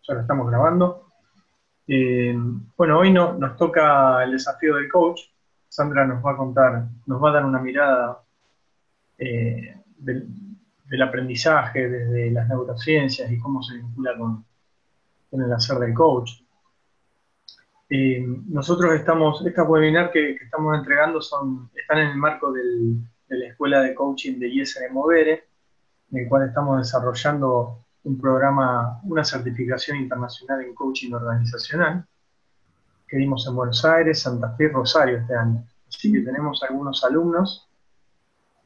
ya lo estamos grabando. Bueno, hoy nos toca el desafío del coach. Sandra nos va a contar, nos va a dar una mirada del aprendizaje desde las neurociencias y cómo se vincula con el hacer del coach. Nosotros estas webinars que estamos entregando están en el marco de la Escuela de Coaching de IESE de Movere, en el cual estamos desarrollando un programa, una certificación internacional en coaching organizacional, que dimos en Buenos Aires, Santa Fe y Rosario este año. Así que tenemos algunos alumnos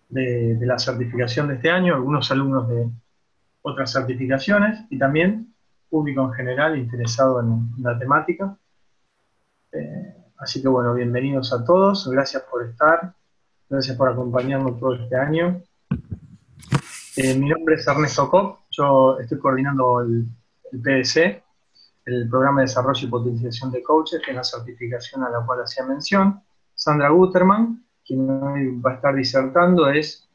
de la certificación de este año, algunos alumnos de otras certificaciones y también público en general interesado en la temática. Así que bueno, bienvenidos a todos, gracias por estar, gracias por acompañarnos todo este año. Mi nombre es Ernesto Koch, yo estoy coordinando el PDC, el Programa de Desarrollo y Potenciación de Coaches, que es la certificación a la cual hacía mención. Sandra Guterman, quien hoy va a estar disertando, es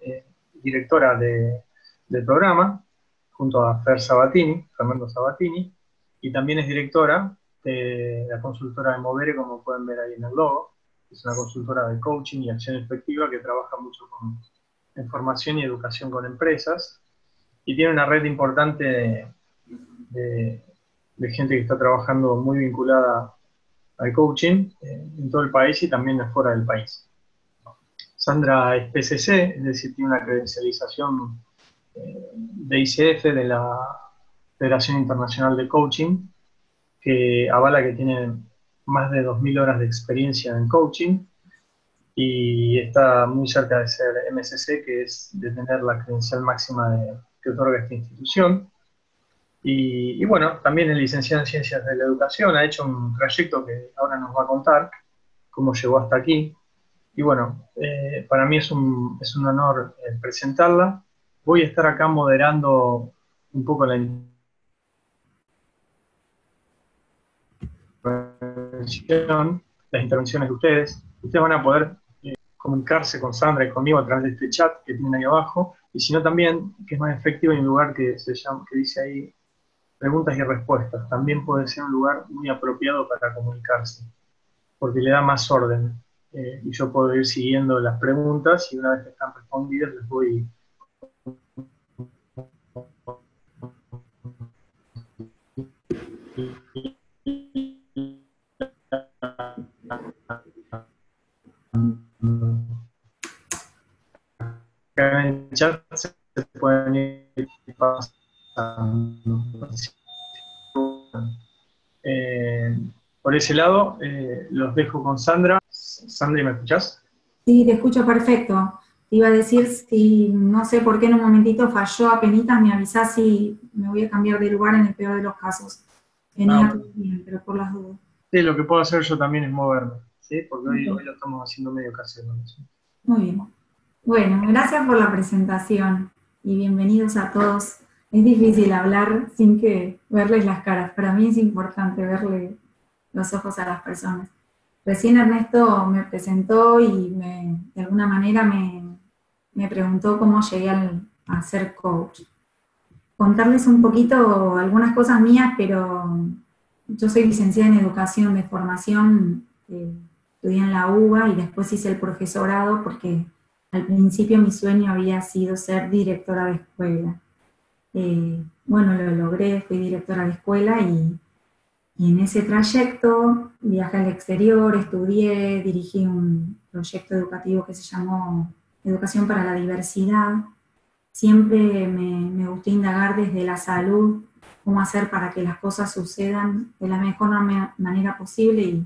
directora del programa, junto a Fernando Sabatini, y también es directora de la consultora de Movere, como pueden ver ahí en el logo. Es una consultora de coaching y acción efectiva que trabaja mucho en formación y educación con empresas, y tiene una red importante de gente que está trabajando muy vinculada al coaching en todo el país y también fuera del país. Sandra es PCC, es decir, tiene una credencialización de ICF, de la Federación Internacional de Coaching, que avala que tiene más de 2.000 horas de experiencia en coaching, y está muy cerca de ser MSC, que es de tener la credencial máxima que otorga esta institución. Y bueno, también es licenciada en Ciencias de la Educación, ha hecho un trayecto que ahora nos va a contar cómo llegó hasta aquí. Y bueno, para mí es un honor presentarla. Voy a estar acá moderando un poco las intervenciones de ustedes. Ustedes van a poder comunicarse con Sandra y conmigo a través de este chat que tienen ahí abajo, y si no también, que es más efectivo, hay un lugar que dice ahí preguntas y respuestas. También puede ser un lugar muy apropiado para comunicarse, porque le da más orden. Y yo puedo ir siguiendo las preguntas y una vez que están respondidas les voy en el chat se pueden ir pasando. Por ese lado, los dejo con Sandra. Sandra, ¿me escuchás? Sí, te escucho perfecto. Te iba a decir, si no sé por qué en un momentito falló apenitas, me avisás si me voy a cambiar de lugar en el peor de los casos. Venía todo bien, pero por las dudas. Sí, lo que puedo hacer yo también es moverme, ¿sí? Porque hoy Okay. lo estamos haciendo medio casero. Muy bien. Bueno, gracias por la presentación y bienvenidos a todos. Es difícil hablar sin que verles las caras. Para mí es importante verle los ojos a las personas. Recién Ernesto me presentó y de alguna manera me preguntó cómo llegué a ser coach. Contarles un poquito algunas cosas mías, pero yo soy licenciada en educación de formación, estudié en la UBA y después hice el profesorado porque al principio mi sueño había sido ser directora de escuela. Bueno, lo logré, fui directora de escuela y en ese trayecto viajé al exterior, estudié, dirigí un proyecto educativo que se llamó Educación para la Diversidad. Siempre me gustó indagar desde la salud cómo hacer para que las cosas sucedan de la mejor manera posible y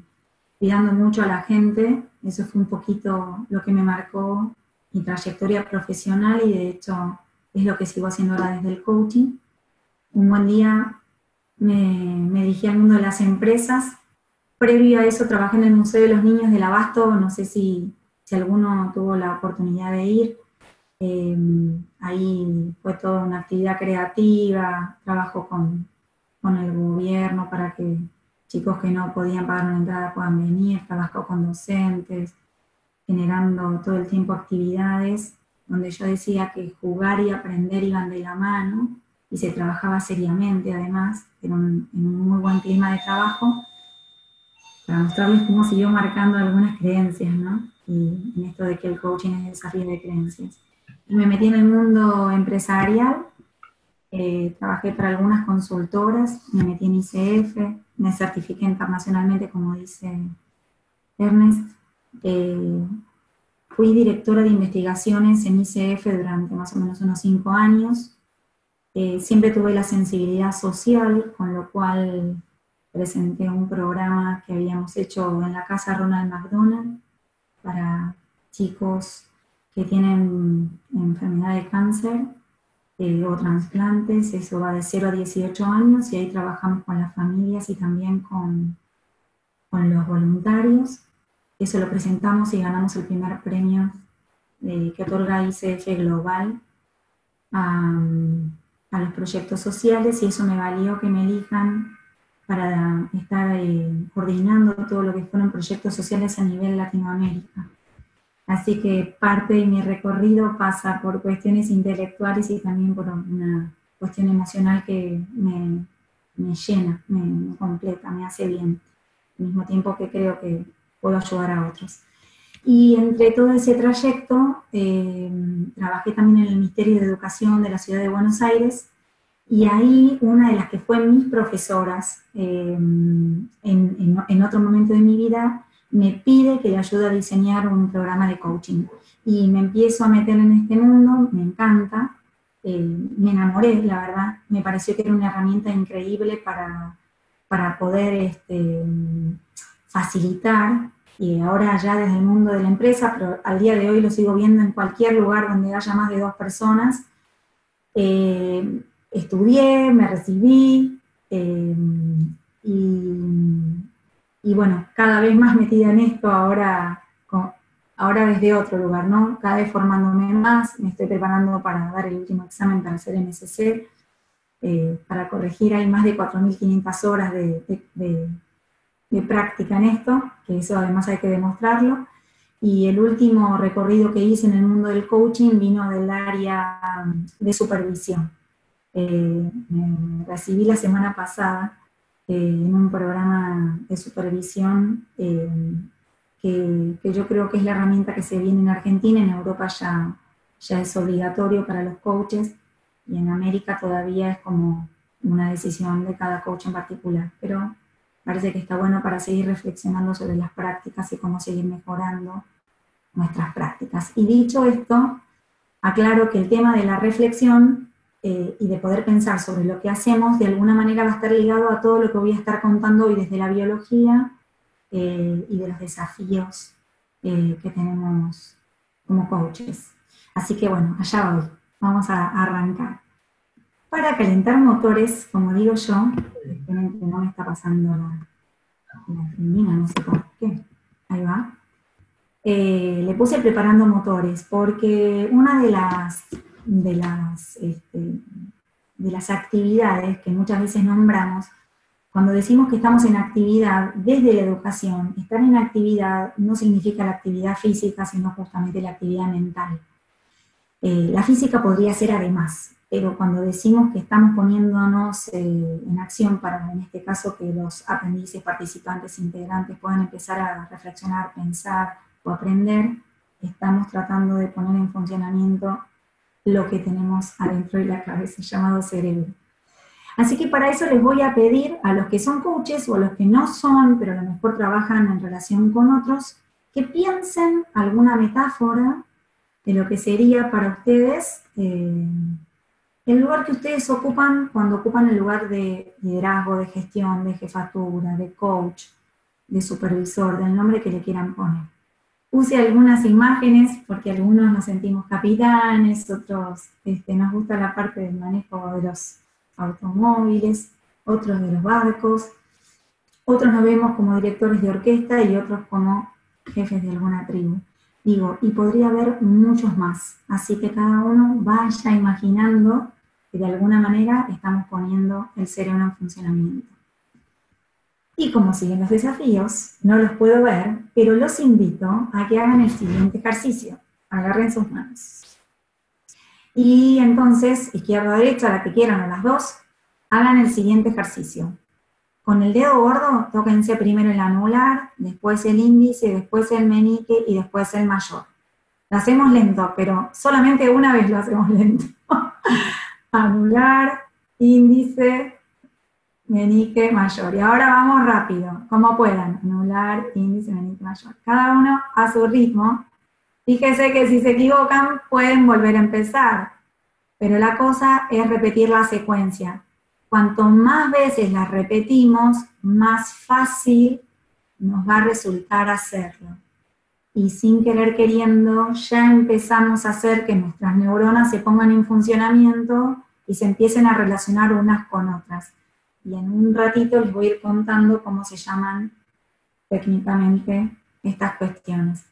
cuidando mucho a la gente. Eso fue un poquito lo que me marcó mi trayectoria profesional y de hecho es lo que sigo haciendo ahora desde el coaching. Un buen día me dirigí al mundo de las empresas. Previo a eso trabajé en el Museo de los Niños del Abasto, no sé si alguno tuvo la oportunidad de ir. Ahí fue toda una actividad creativa, trabajo con el gobierno para que chicos que no podían pagar una entrada puedan venir, trabajo con docentes, generando todo el tiempo actividades donde yo decía que jugar y aprender iban de la mano, y se trabajaba seriamente además, en un muy buen clima de trabajo, para mostrarles cómo siguió marcando algunas creencias, ¿no? Y en esto de que el coaching es desarrollo de creencias. Y me metí en el mundo empresarial, trabajé para algunas consultoras, me metí en ICF, me certifiqué internacionalmente, como dice Ernest. Fui directora de investigaciones en ICF durante más o menos unos 5 años. Siempre tuve la sensibilidad social, con lo cual presenté un programa que habíamos hecho en la casa Ronald McDonald para chicos que tienen enfermedad de cáncer o trasplantes. Eso va de 0 a 18 años y ahí trabajamos con las familias y también con los voluntarios. Eso lo presentamos y ganamos el primer premio que otorga ICF Global a los proyectos sociales, y eso me valió que me elijan para estar coordinando todo lo que fueron proyectos sociales a nivel Latinoamérica. Así que parte de mi recorrido pasa por cuestiones intelectuales y también por una cuestión emocional que me llena, me completa, me hace bien, al mismo tiempo que creo que puedo ayudar a otros. Y entre todo ese trayecto, trabajé también en el Ministerio de Educación de la Ciudad de Buenos Aires, y ahí una de las que fue mis profesoras en otro momento de mi vida me pide que le ayude a diseñar un programa de coaching. Y me empiezo a meter en este mundo, me encanta, me enamoré, la verdad, me pareció que era una herramienta increíble para poder facilitar, y ahora ya desde el mundo de la empresa, pero al día de hoy lo sigo viendo en cualquier lugar donde haya más de 2 personas. Estudié, me recibí, y bueno, cada vez más metida en esto, ahora desde otro lugar, ¿no? Cada vez formándome más, me estoy preparando para dar el último examen para hacer MSC, para corregir. Hay más de 4.500 horas de práctica en esto, que eso además hay que demostrarlo. Y el último recorrido que hice en el mundo del coaching vino del área de supervisión. Me recibí la semana pasada en un programa de supervisión que yo creo que es la herramienta que se viene en Argentina. En Europa ya es obligatorio para los coaches, y en América todavía es como una decisión de cada coach en particular, pero parece que está bueno para seguir reflexionando sobre las prácticas y cómo seguir mejorando nuestras prácticas. Y dicho esto, aclaro que el tema de la reflexión y de poder pensar sobre lo que hacemos, de alguna manera va a estar ligado a todo lo que voy a estar contando hoy desde la biología y de los desafíos que tenemos como coaches. Así que bueno, allá voy. Vamos a arrancar. Para calentar motores, como digo yo, que no me está pasando la Argentina, no sé por qué. Ahí va. Le puse preparando motores, porque una de las actividades que muchas veces nombramos, cuando decimos que estamos en actividad desde la educación, estar en actividad no significa la actividad física, sino justamente la actividad mental. La física podría ser además, pero cuando decimos que estamos poniéndonos en acción para, en este caso, que los aprendices, participantes, integrantes puedan empezar a reflexionar, pensar o aprender, estamos tratando de poner en funcionamiento lo que tenemos adentro de la cabeza, llamado cerebro. Así que para eso les voy a pedir a los que son coaches o a los que no son, pero a lo mejor trabajan en relación con otros, que piensen alguna metáfora de lo que sería para ustedes el lugar que ustedes ocupan cuando ocupan el lugar de liderazgo, de gestión, de jefatura, de coach, de supervisor, del nombre que le quieran poner. Puse algunas imágenes porque algunos nos sentimos capitanes, otros nos gusta la parte del manejo de los automóviles, otros de los barcos, otros nos vemos como directores de orquesta y otros como jefes de alguna tribu. Digo, y podría haber muchos más, así que cada uno vaya imaginando que de alguna manera estamos poniendo el cerebro en funcionamiento. Y como siguen los desafíos, no los puedo ver, pero los invito a que hagan el siguiente ejercicio. Agarren sus manos. Y entonces, izquierda o derecha, la que quieran, o las dos, hagan el siguiente ejercicio. Con el dedo gordo, tóquense primero el anular, después el índice, después el meñique y después el mayor. Lo hacemos lento, pero solamente una vez lo hacemos lento. Anular, índice, meñique, mayor. Y ahora vamos rápido, como puedan. Anular, índice, meñique, mayor. Cada uno a su ritmo. Fíjese que si se equivocan, pueden volver a empezar. Pero la cosa es repetir la secuencia. Cuanto más veces la repetimos, más fácil nos va a resultar hacerlo. Y sin querer queriendo, ya empezamos a hacer que nuestras neuronas se pongan en funcionamiento y se empiecen a relacionar unas con otras. Y en un ratito les voy a ir contando cómo se llaman técnicamente estas cuestiones.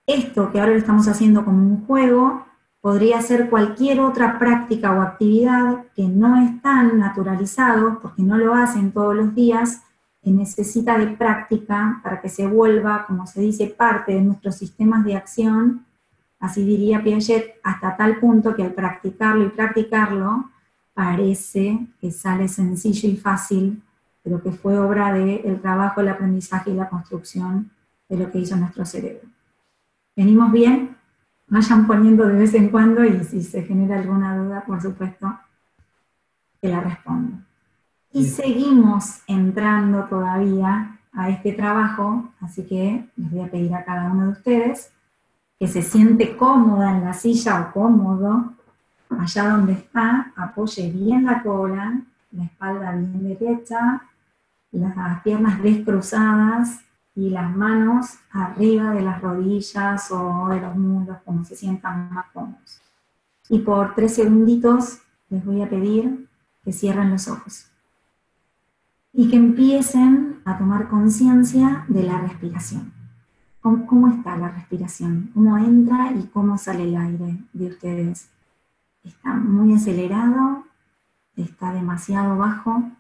Esto que ahora lo estamos haciendo como un juego, podría ser cualquier otra práctica o actividad que no es tan naturalizado, porque no lo hacen todos los días, que necesita de práctica para que se vuelva, como se dice, parte de nuestros sistemas de acción, así diría Piaget, hasta tal punto que al practicarlo y practicarlo, parece que sale sencillo y fácil, pero que fue obra del trabajo, el aprendizaje y la construcción de lo que hizo nuestro cerebro. ¿Venimos bien? Vayan poniendo de vez en cuando y si se genera alguna duda, por supuesto, que la respondo. Y seguimos entrando todavía a este trabajo, así que les voy a pedir a cada uno de ustedes que se siente cómoda en la silla o cómodo, allá donde está, apoye bien la cola, la espalda bien derecha, las piernas descruzadas, y las manos arriba de las rodillas o de los muslos, como se sientan más cómodos. Y por 3 segunditos les voy a pedir que cierren los ojos. Y que empiecen a tomar conciencia de la respiración. ¿Cómo está la respiración? ¿Cómo entra y cómo sale el aire de ustedes? ¿Está muy acelerado? ¿Está demasiado bajo?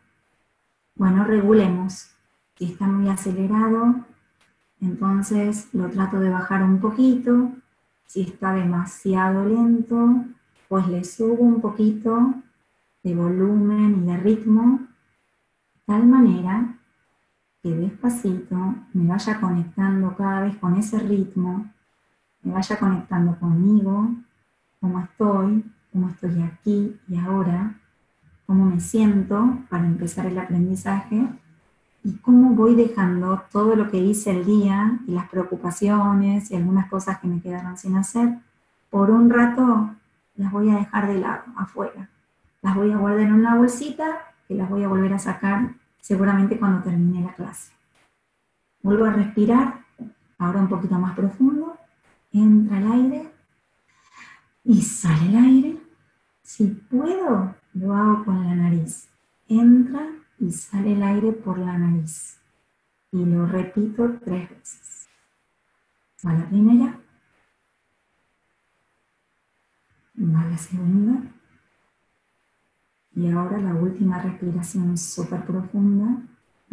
Bueno, regulemos. Si está muy acelerado, entonces lo trato de bajar un poquito. Si está demasiado lento, pues le subo un poquito de volumen y de ritmo, de tal manera que despacito me vaya conectando cada vez con ese ritmo, me vaya conectando conmigo, cómo estoy aquí y ahora, cómo me siento para empezar el aprendizaje, y cómo voy dejando todo lo que hice el día, y las preocupaciones, y algunas cosas que me quedaron sin hacer, por un rato las voy a dejar de lado, afuera. Las voy a guardar en una bolsita, que las voy a volver a sacar seguramente cuando termine la clase. Vuelvo a respirar, ahora un poquito más profundo, entra el aire, y sale el aire. Si puedo, lo hago con la nariz. Entra y sale el aire por la nariz. Y lo repito 3 veces. Va la primera. Va la segunda. Y ahora la última respiración súper profunda.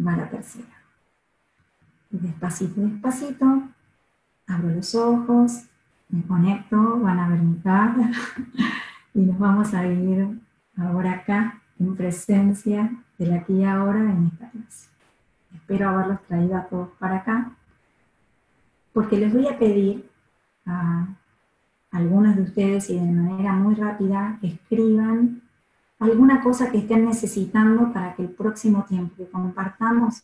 Va la tercera. Y despacito, despacito, abro los ojos, me conecto, van a ver mi cara. Y nos vamos a ir ahora acá, en presencia del aquí y ahora en esta clase. Espero haberlos traído a todos para acá, porque les voy a pedir a algunos de ustedes, y de manera muy rápida, que escriban alguna cosa que estén necesitando para que el próximo tiempo que compartamos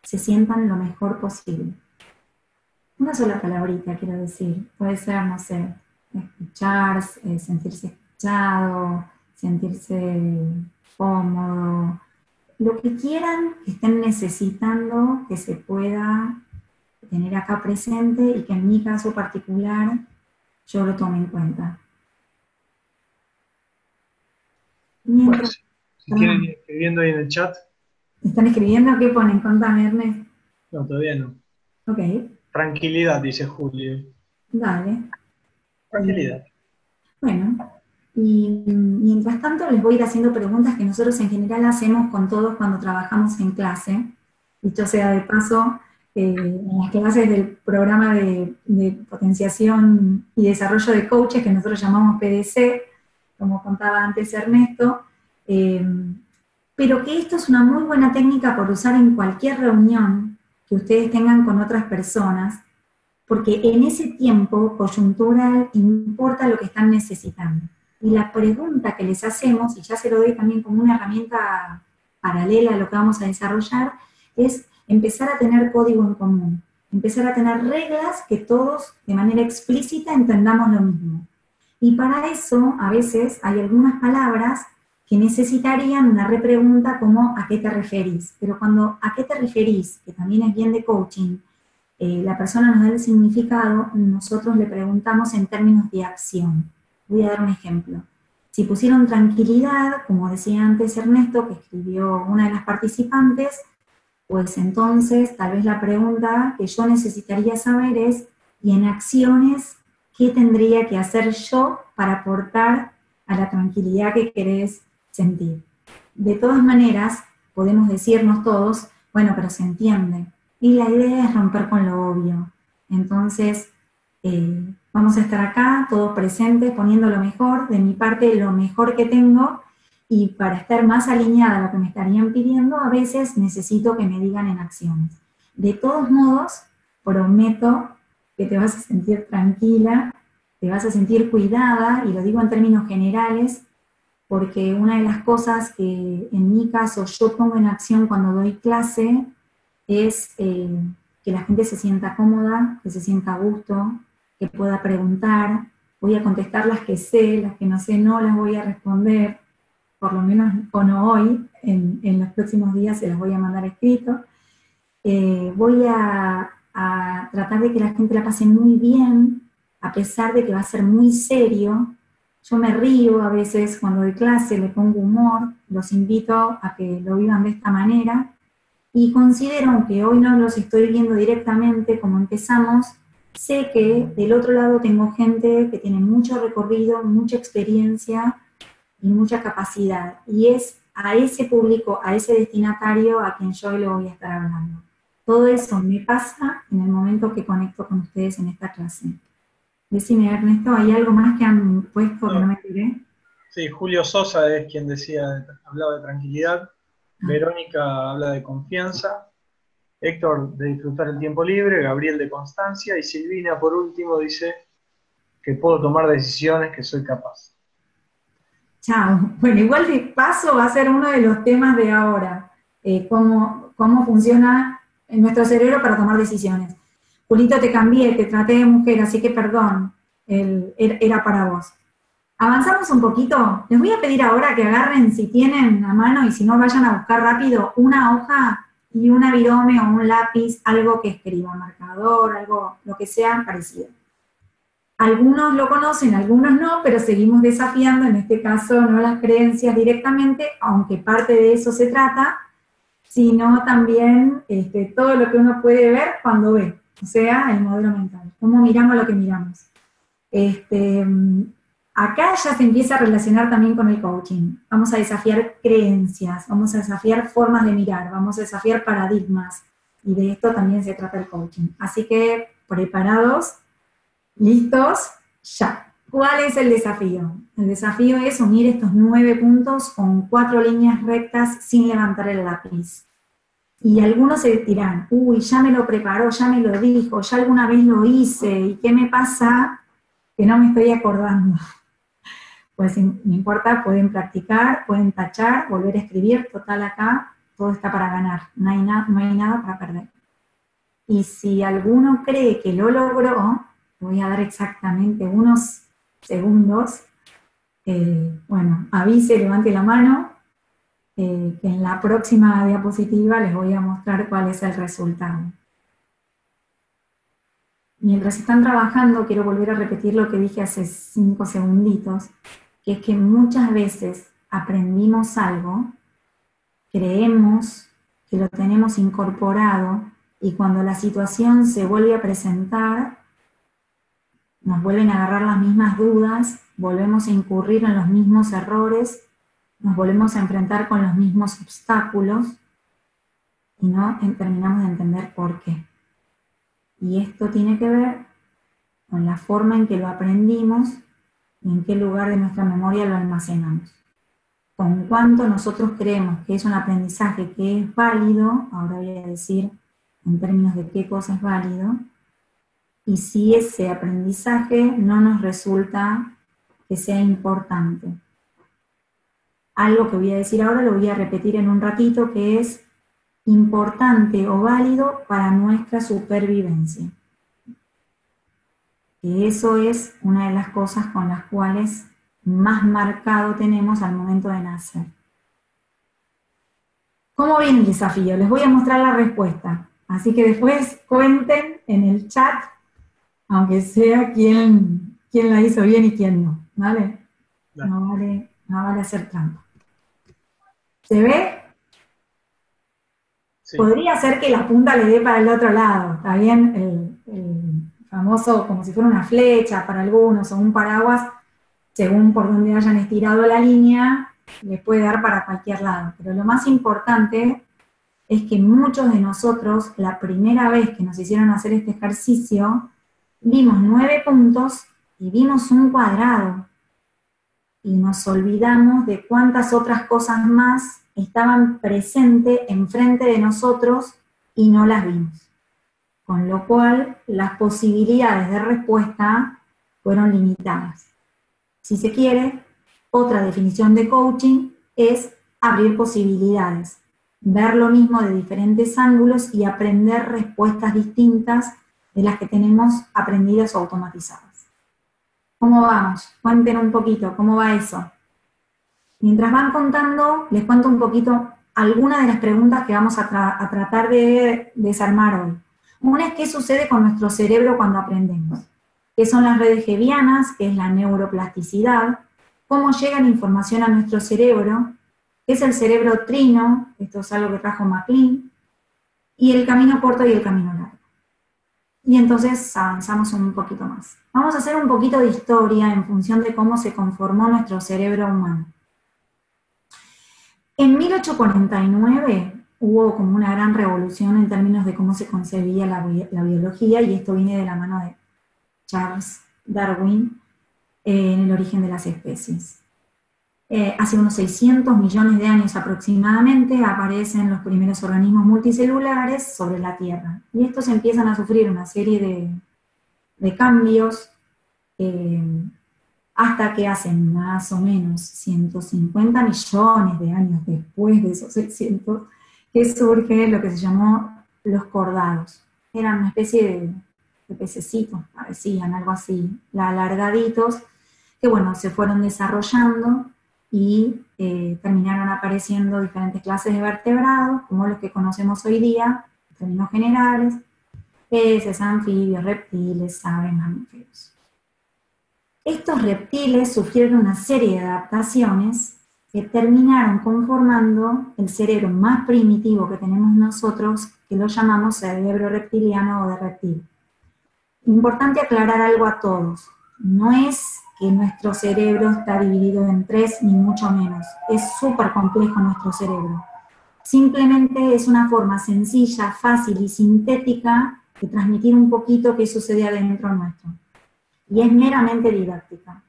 se sientan lo mejor posible. Una sola palabrita, quiero decir. Puede ser, no sé, escuchar, sentirse escuchado, sentirse cómodo, lo que quieran que estén necesitando que se pueda tener acá presente y que en mi caso particular yo lo tome en cuenta. Mientras, si quieren ir escribiendo ahí en el chat. ¿Están escribiendo? ¿Qué ponen? Contame, Ernest. No, todavía no. Ok. Tranquilidad, dice Julio. Dale. Tranquilidad. Bueno, y mientras tanto les voy a ir haciendo preguntas que nosotros en general hacemos con todos cuando trabajamos en clase. Dicho sea de paso, en las clases del programa de potenciación y desarrollo de coaches que nosotros llamamos PDC, como contaba antes Ernesto, pero que esto es una muy buena técnica por usar en cualquier reunión que ustedes tengan con otras personas, porque en ese tiempo coyuntural importa lo que están necesitando. Y la pregunta que les hacemos, y ya se lo doy también como una herramienta paralela a lo que vamos a desarrollar, es empezar a tener código en común, empezar a tener reglas que todos de manera explícita entendamos lo mismo. Y para eso, a veces, hay algunas palabras que necesitarían una repregunta como ¿a qué te referís? Pero cuando ¿a qué te referís? Que también es bien de coaching, la persona nos da el significado, nosotros le preguntamos en términos de acción. Voy a dar un ejemplo. Si pusieron tranquilidad, como decía antes Ernesto, que escribió una de las participantes, pues entonces tal vez la pregunta que yo necesitaría saber es, ¿y en acciones qué tendría que hacer yo para aportar a la tranquilidad que querés sentir? De todas maneras, podemos decirnos todos, bueno, pero se entiende. Y la idea es romper con lo obvio. Entonces, vamos a estar acá, todos presentes, poniendo lo mejor, de mi parte lo mejor que tengo, y para estar más alineada a lo que me estarían pidiendo, a veces necesito que me digan en acciones. De todos modos, prometo que te vas a sentir tranquila, te vas a sentir cuidada, y lo digo en términos generales, porque una de las cosas que en mi caso yo pongo en acción cuando doy clase es que la gente se sienta cómoda, que se sienta a gusto, que pueda preguntar. Voy a contestar las que sé, las que no sé no las voy a responder, por lo menos o no hoy, en los próximos días se las voy a mandar escrito. Voy a tratar de que la gente la pase muy bien, a pesar de que va a ser muy serio. Yo me río a veces cuando doy clase, le pongo humor, los invito a que lo vivan de esta manera, y considero, aunque hoy no los estoy viendo directamente como empezamos, sé que del otro lado tengo gente que tiene mucho recorrido, mucha experiencia y mucha capacidad, y es a ese público, a ese destinatario a quien yo le voy a estar hablando. Todo eso me pasa en el momento que conecto con ustedes en esta clase. Decime, Ernesto, ¿hay algo más que han puesto que no me tiré? Sí, Julio Sosa es quien hablaba de tranquilidad, Verónica habla de confianza, Héctor de disfrutar el tiempo libre, Gabriel de constancia, y Silvina por último dice que puedo tomar decisiones, que soy capaz. Chao. Bueno, igual de paso va a ser uno de los temas de ahora, cómo funciona en nuestro cerebro para tomar decisiones. Julito, te cambié, te traté de mujer, así que perdón, era para vos. Avanzamos un poquito. Les voy a pedir ahora que agarren, si tienen a mano, y si no, vayan a buscar rápido una hoja y una virome o un lápiz, algo que escriba, marcador, algo, lo que sea parecido. Algunos lo conocen, algunos no, pero seguimos desafiando, en este caso no las creencias directamente, aunque parte de eso se trata, sino también todo lo que uno puede ver cuando ve, o sea, el modelo mental, cómo miramos lo que miramos. Acá ya se empieza a relacionar también con el coaching. Vamos a desafiar creencias, vamos a desafiar formas de mirar, vamos a desafiar paradigmas, y de esto también se trata el coaching. Así que, preparados, ¿listos? Ya. ¿Cuál es el desafío? El desafío es unir estos 9 puntos con 4 líneas rectas sin levantar el lápiz. Y algunos se dirán, uy, ya me lo preparó, ya me lo dijo, ya alguna vez lo hice, ¿y qué me pasa? Que no me estoy acordando. Pues no importa, pueden practicar, pueden tachar, volver a escribir, total acá, todo está para ganar, no hay nada para perder. Y si alguno cree que lo logró, voy a dar exactamente unos segundos, bueno, avise, levante la mano, que en la próxima diapositiva les voy a mostrar cuál es el resultado. Mientras están trabajando, quiero volver a repetir lo que dije hace 5 segunditos, que es que muchas veces aprendimos algo, creemos que lo tenemos incorporado, y cuando la situación se vuelve a presentar, nos vuelven a agarrar las mismas dudas, volvemos a incurrir en los mismos errores, nos volvemos a enfrentar con los mismos obstáculos, y no terminamos de entender por qué. Y esto tiene que ver con la forma en que lo aprendimos, y en qué lugar de nuestra memoria lo almacenamos. Con cuánto nosotros creemos que es un aprendizaje que es válido, ahora voy a decir en términos de qué cosa es válido, y si ese aprendizaje no nos resulta que sea importante. Algo que voy a decir ahora lo voy a repetir en un ratito, que es importante o válido para nuestra supervivencia. Que eso es una de las cosas con las cuales más marcado tenemos al momento de nacer. ¿Cómo viene el desafío? Les voy a mostrar la respuesta. Así que después cuenten en el chat, aunque sea quién la hizo bien y quién no, ¿vale? No vale hacer trampa. ¿Se ve? Sí. Podría ser que la punta le dé para el otro lado, ¿está bien? El famoso, como si fuera una flecha para algunos, o un paraguas, según por donde hayan estirado la línea, les puede dar para cualquier lado. Pero lo más importante es que muchos de nosotros, la primera vez que nos hicieron hacer este ejercicio, vimos 9 puntos y vimos un cuadrado. Y nos olvidamos de cuántas otras cosas más estaban presentes enfrente de nosotros y no las vimos. Con lo cual, las posibilidades de respuesta fueron limitadas. Si se quiere, otra definición de coaching es abrir posibilidades, ver lo mismo de diferentes ángulos y aprender respuestas distintas de las que tenemos aprendidas o automatizadas. ¿Cómo vamos? Cuenten un poquito, ¿cómo va eso? Mientras van contando, les cuento un poquito algunas de las preguntas que vamos a tratar de desarmar hoy. Una es qué sucede con nuestro cerebro cuando aprendemos. ¿Qué son las redes Hebbianas? ¿Qué es la neuroplasticidad? ¿Cómo llega la información a nuestro cerebro? ¿Qué es el cerebro trino? Esto es algo que trajo MacLean. Y el camino corto y el camino largo. Y entonces avanzamos un poquito más. Vamos a hacer un poquito de historia en función de cómo se conformó nuestro cerebro humano. En 1849 hubo como una gran revolución en términos de cómo se concebía la biología, y esto viene de la mano de Charles Darwin en El origen de las especies. Hace unos 600 millones de años aproximadamente aparecen los primeros organismos multicelulares sobre la Tierra. Y estos empiezan a sufrir una serie de cambios hasta que hace más o menos 150 millones de años después de esos 600, que surge lo que se llamó los cordados. Eran una especie de pececitos, parecían algo así, alargaditos, que bueno, se fueron desarrollando y terminaron apareciendo diferentes clases de vertebrados, como los que conocemos hoy día, en términos generales, peces, anfibios, reptiles, aves, mamíferos. Estos reptiles sufrieron una serie de adaptaciones que terminaron conformando el cerebro más primitivo que tenemos nosotros, que lo llamamos cerebro reptiliano o de reptil. Importante aclarar algo a todos, no es que nuestro cerebro está dividido en 3, ni mucho menos. Es súper complejo nuestro cerebro. Simplemente es una forma sencilla, fácil y sintética de transmitir un poquito qué sucede adentro nuestro. Y es meramente didáctica.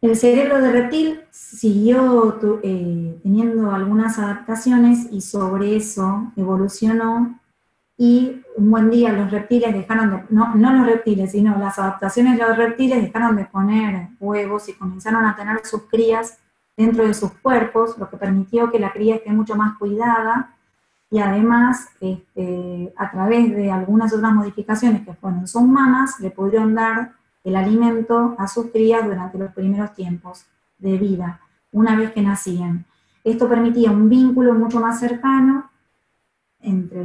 El cerebro de reptil siguió teniendo algunas adaptaciones y sobre eso evolucionó. Y un buen día los reptiles dejaron de, no los reptiles, sino las adaptaciones de los reptiles dejaron de poner huevos y comenzaron a tener sus crías dentro de sus cuerpos, lo que permitió que la cría esté mucho más cuidada, y además, a través de algunas otras modificaciones que fueron sus mamas, le pudieron dar el alimento a sus crías durante los primeros tiempos de vida, una vez que nacían. Esto permitía un vínculo mucho más cercano entre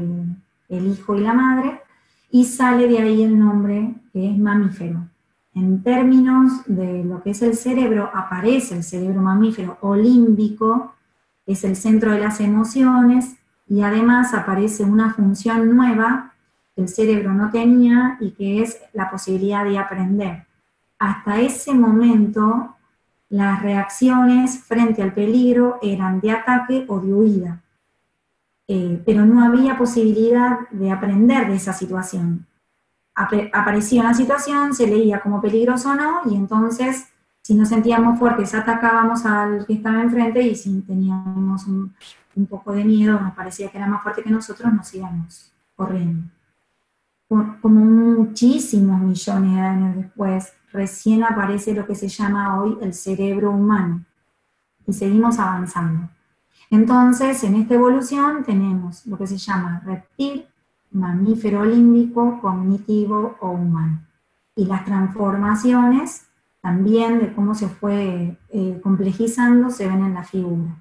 el hijo y la madre, y sale de ahí el nombre que es mamífero. En términos de lo que es el cerebro, aparece el cerebro mamífero o límbico, es el centro de las emociones, y además aparece una función nueva que el cerebro no tenía y que es la posibilidad de aprender. Hasta ese momento, las reacciones frente al peligro eran de ataque o de huida. Pero no había posibilidad de aprender de esa situación. aparecía una situación, se leía como peligroso o no, y entonces, si nos sentíamos fuertes, atacábamos al que estaba enfrente, y si teníamos un poco de miedo, nos parecía que era más fuerte que nosotros, nos íbamos corriendo. Como muchísimos millones de años después, recién aparece lo que se llama hoy el cerebro humano, y seguimos avanzando. Entonces, en esta evolución tenemos lo que se llama reptil, mamífero límbico, cognitivo o humano. Y las transformaciones también de cómo se fue complejizando se ven en la figura.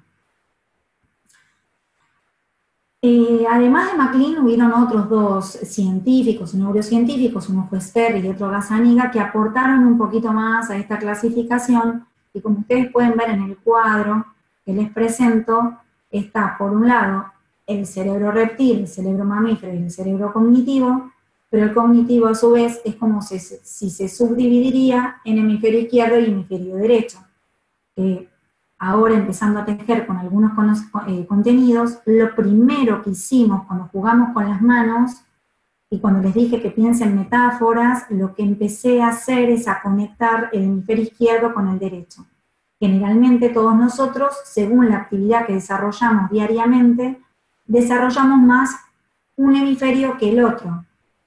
Además de MacLean, hubieron otros dos científicos, neurocientíficos, uno fue Sperry y otro Gazzaniga, que aportaron un poquito más a esta clasificación, y como ustedes pueden ver en el cuadro que les presento, está por un lado el cerebro reptil, el cerebro mamífero y el cerebro cognitivo, pero el cognitivo a su vez es como si se subdividiría en hemisferio izquierdo y hemisferio derecho. Ahora empezando a tejer con algunos contenidos, lo primero que hicimos cuando jugamos con las manos, y cuando les dije que piensen metáforas, lo que empecé a hacer es a conectar el hemisferio izquierdo con el derecho. Generalmente todos nosotros, según la actividad que desarrollamos diariamente, desarrollamos más un hemisferio que el otro.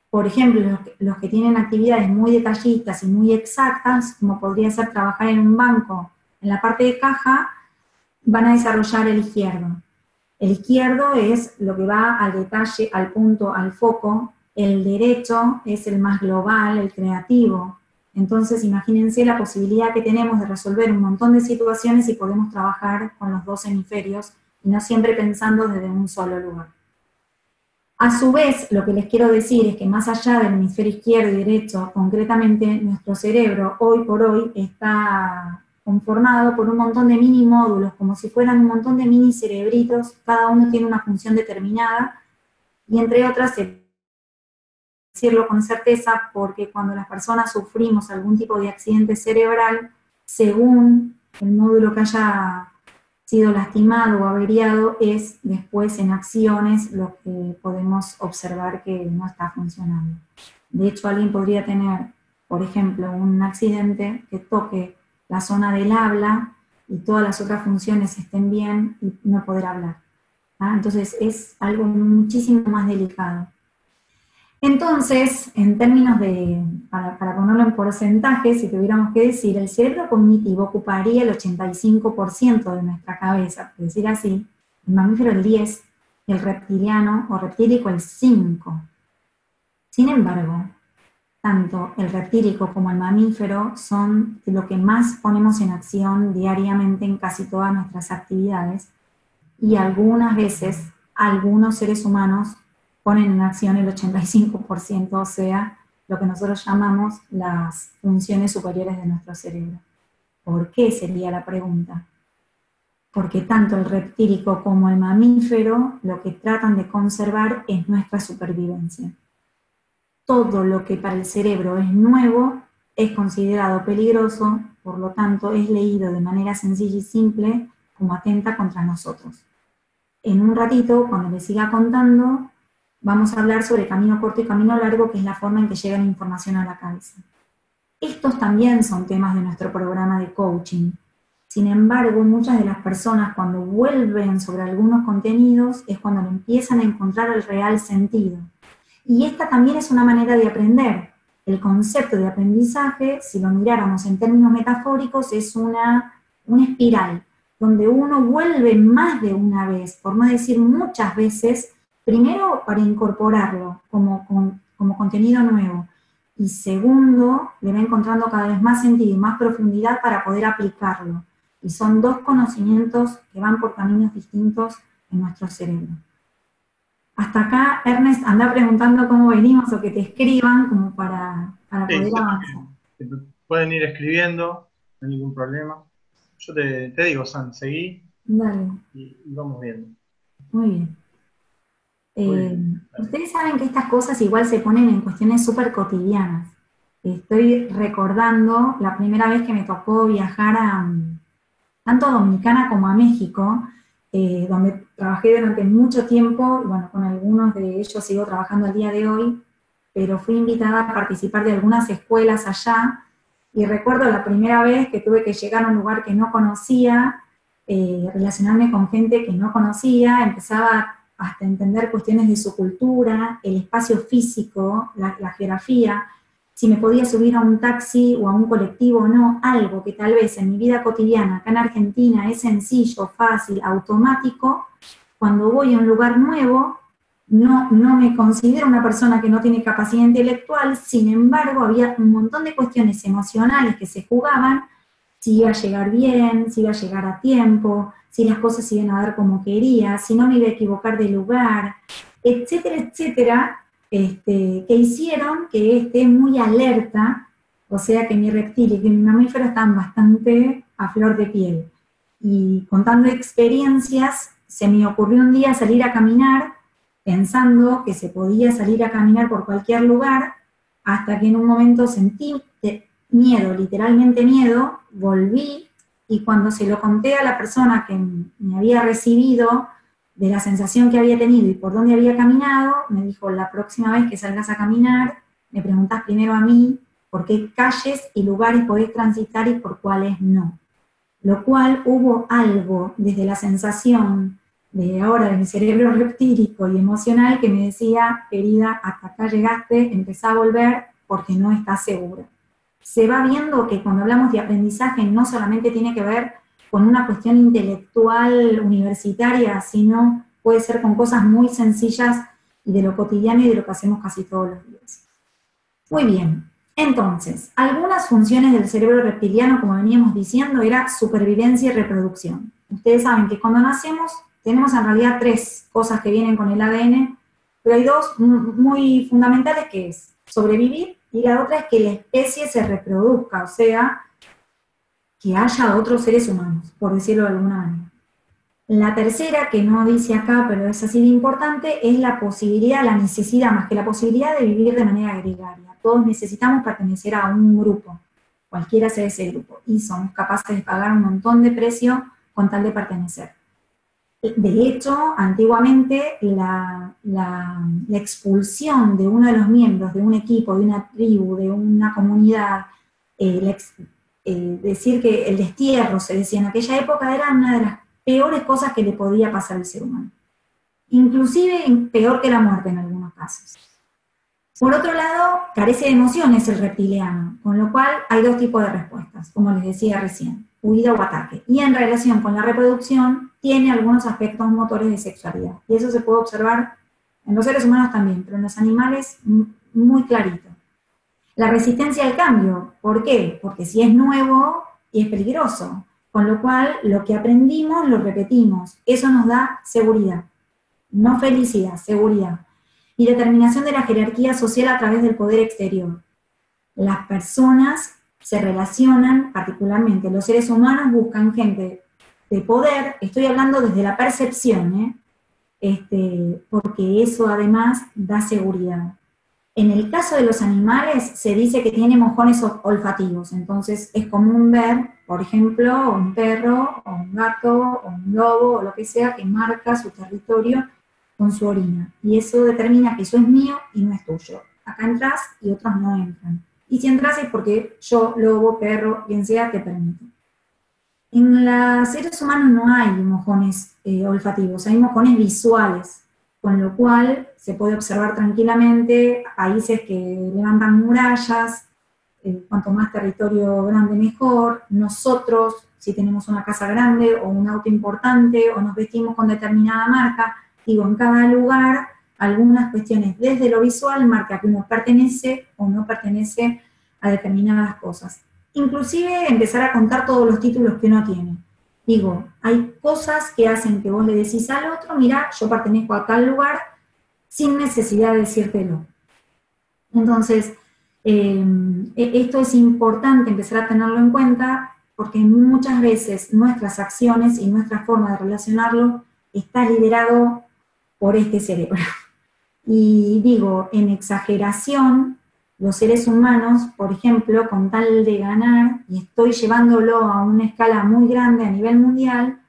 Por ejemplo, los que tienen actividades muy detallistas y muy exactas, como podría ser trabajar en un banco, en la parte de caja, van a desarrollar el izquierdo. El izquierdo es lo que va al detalle, al punto, al foco. El derecho es el más global, el creativo. Entonces, imagínense la posibilidad que tenemos de resolver un montón de situaciones y podemos trabajar con los dos hemisferios y no siempre pensando desde un solo lugar. A su vez, lo que les quiero decir es que más allá del hemisferio izquierdo y derecho, concretamente nuestro cerebro hoy por hoy está conformado por un montón de mini módulos, como si fueran un montón de mini cerebritos, cada uno tiene una función determinada, y entre otras, decirlo con certeza, porque cuando las personas sufrimos algún tipo de accidente cerebral, según el módulo que haya sido lastimado o averiado, es después en acciones lo que podemos observar que no está funcionando. De hecho, alguien podría tener, por ejemplo, un accidente que toque la zona del habla y todas las otras funciones estén bien y no poder hablar. Entonces es algo muchísimo más delicado. Entonces, en términos de, para ponerlo en porcentaje, si tuviéramos que decir, el cerebro cognitivo ocuparía el 85% de nuestra cabeza, por decir así, el mamífero el 10%, el reptiliano o reptílico el 5%. Sin embargo, tanto el reptílico como el mamífero son lo que más ponemos en acción diariamente en casi todas nuestras actividades, y algunas veces algunos seres humanos ponen en acción el 85%, o sea, lo que nosotros llamamos las funciones superiores de nuestro cerebro. ¿Por qué? Sería la pregunta. Porque tanto el reptílico como el mamífero lo que tratan de conservar es nuestra supervivencia. Todo lo que para el cerebro es nuevo es considerado peligroso, por lo tanto es leído de manera sencilla y simple como atenta contra nosotros. En un ratito, cuando les siga contando, vamos a hablar sobre camino corto y camino largo, que es la forma en que llega la información a la cabeza. Estos también son temas de nuestro programa de coaching. Sin embargo, muchas de las personas cuando vuelven sobre algunos contenidos es cuando le empiezan a encontrar el real sentido. Y esta también es una manera de aprender. El concepto de aprendizaje, si lo miráramos en términos metafóricos, es una espiral, donde uno vuelve más de una vez, por no decir muchas veces, primero para incorporarlo como contenido nuevo, y segundo, le va encontrando cada vez más sentido y más profundidad para poder aplicarlo. Y son dos conocimientos que van por caminos distintos en nuestro cerebro. Hasta acá, Ernest, anda preguntando cómo venimos o que te escriban como para poder avanzar. Pueden ir escribiendo, no hay ningún problema. Yo te digo, San, seguí. Dale. Y vamos viendo. Muy bien. Ustedes saben que estas cosas igual se ponen en cuestiones súper cotidianas. Estoy recordando la primera vez que me tocó viajar tanto a Dominicana como a México, donde trabajé durante mucho tiempo, y bueno, con algunos de ellos sigo trabajando al día de hoy, pero fui invitada a participar de algunas escuelas allá, y recuerdo la primera vez que tuve que llegar a un lugar que no conocía, relacionarme con gente que no conocía, empezaba hasta a entender cuestiones de su cultura, el espacio físico, la geografía, si me podía subir a un taxi o a un colectivo o no, algo que tal vez en mi vida cotidiana, acá en Argentina, es sencillo, fácil, automático. Cuando voy a un lugar nuevo, no me considero una persona que no tiene capacidad intelectual, sin embargo, había un montón de cuestiones emocionales que se jugaban, si iba a llegar bien, si iba a llegar a tiempo, si las cosas se iban a dar como quería, si no me iba a equivocar de lugar, etcétera, etcétera, que hicieron que esté muy alerta, o sea que mi reptil y que mi mamífero están bastante a flor de piel. Y contando experiencias, se me ocurrió un día salir a caminar, pensando que se podía salir a caminar por cualquier lugar, hasta que en un momento sentí miedo, literalmente miedo, volví, y cuando se lo conté a la persona que me había recibido, de la sensación que había tenido y por dónde había caminado, me dijo, la próxima vez que salgas a caminar, me preguntás primero a mí por qué calles y lugares podés transitar y por cuáles no. Lo cual hubo algo desde la sensación de ahora de mi cerebro reptílico y emocional que me decía, querida, hasta acá llegaste, empezá a volver porque no estás segura. Se va viendo que cuando hablamos de aprendizaje no solamente tiene que ver con una cuestión intelectual universitaria, sino puede ser con cosas muy sencillas y de lo cotidiano y de lo que hacemos casi todos los días. Muy bien, entonces, algunas funciones del cerebro reptiliano, como veníamos diciendo, era supervivencia y reproducción. Ustedes saben que cuando nacemos tenemos en realidad 3 cosas que vienen con el ADN, pero hay 2 muy fundamentales, que es sobrevivir, y la otra es que la especie se reproduzca, o sea, que haya otros seres humanos, por decirlo de alguna manera. La tercera, que no dice acá, pero es así de importante, es la posibilidad, la necesidad, más que la posibilidad de vivir de manera gregaria. Todos necesitamos pertenecer a un grupo, cualquiera sea ese grupo, y somos capaces de pagar un montón de precio con tal de pertenecer. De hecho, antiguamente la expulsión de uno de los miembros de un equipo, de una tribu, de una comunidad, decir que el destierro, se decía en aquella época, era una de las peores cosas que le podía pasar al ser humano. Inclusive peor que la muerte en algunos casos. Por otro lado, carece de emociones el reptiliano, con lo cual hay 2 tipos de respuestas, como les decía recién, huida o ataque. Y en relación con la reproducción, tiene algunos aspectos motores de sexualidad. Y eso se puede observar en los seres humanos también, pero en los animales muy clarito. La resistencia al cambio, ¿por qué? Porque si es nuevo y es peligroso, con lo cual lo que aprendimos lo repetimos. Eso nos da seguridad, no felicidad, seguridad. Y determinación de la jerarquía social a través del poder exterior. Las personas se relacionan, particularmente los seres humanos buscan gente de poder, estoy hablando desde la percepción, porque eso además da seguridad. En el caso de los animales se dice que tienen mojones olfativos, entonces es común ver, por ejemplo, un perro, o un gato, o un lobo, o lo que sea, que marca su territorio con su orina. Y eso determina que eso es mío y no es tuyo. Acá entras y otros no entran. Y si entras es porque yo, lobo, perro, quien sea, te permito. En los seres humanos no hay mojones olfativos, hay mojones visuales, con lo cual se puede observar tranquilamente países que levantan murallas, cuanto más territorio grande mejor. Nosotros, si tenemos una casa grande o un auto importante o nos vestimos con determinada marca, digo, en cada lugar algunas cuestiones desde lo visual marca que uno pertenece o no pertenece a determinadas cosas. Inclusive empezar a contar todos los títulos que uno tiene. Digo, hay cosas que hacen que vos le decís al otro, mira, yo pertenezco a tal lugar, sin necesidad de decírtelo. Entonces, esto es importante empezar a tenerlo en cuenta, porque muchas veces nuestras acciones y nuestra forma de relacionarlo está liderado por este cerebro. Y digo, en exageración, los seres humanos, por ejemplo, con tal de ganar, y estoy llevándolo a una escala muy grande a nivel mundial,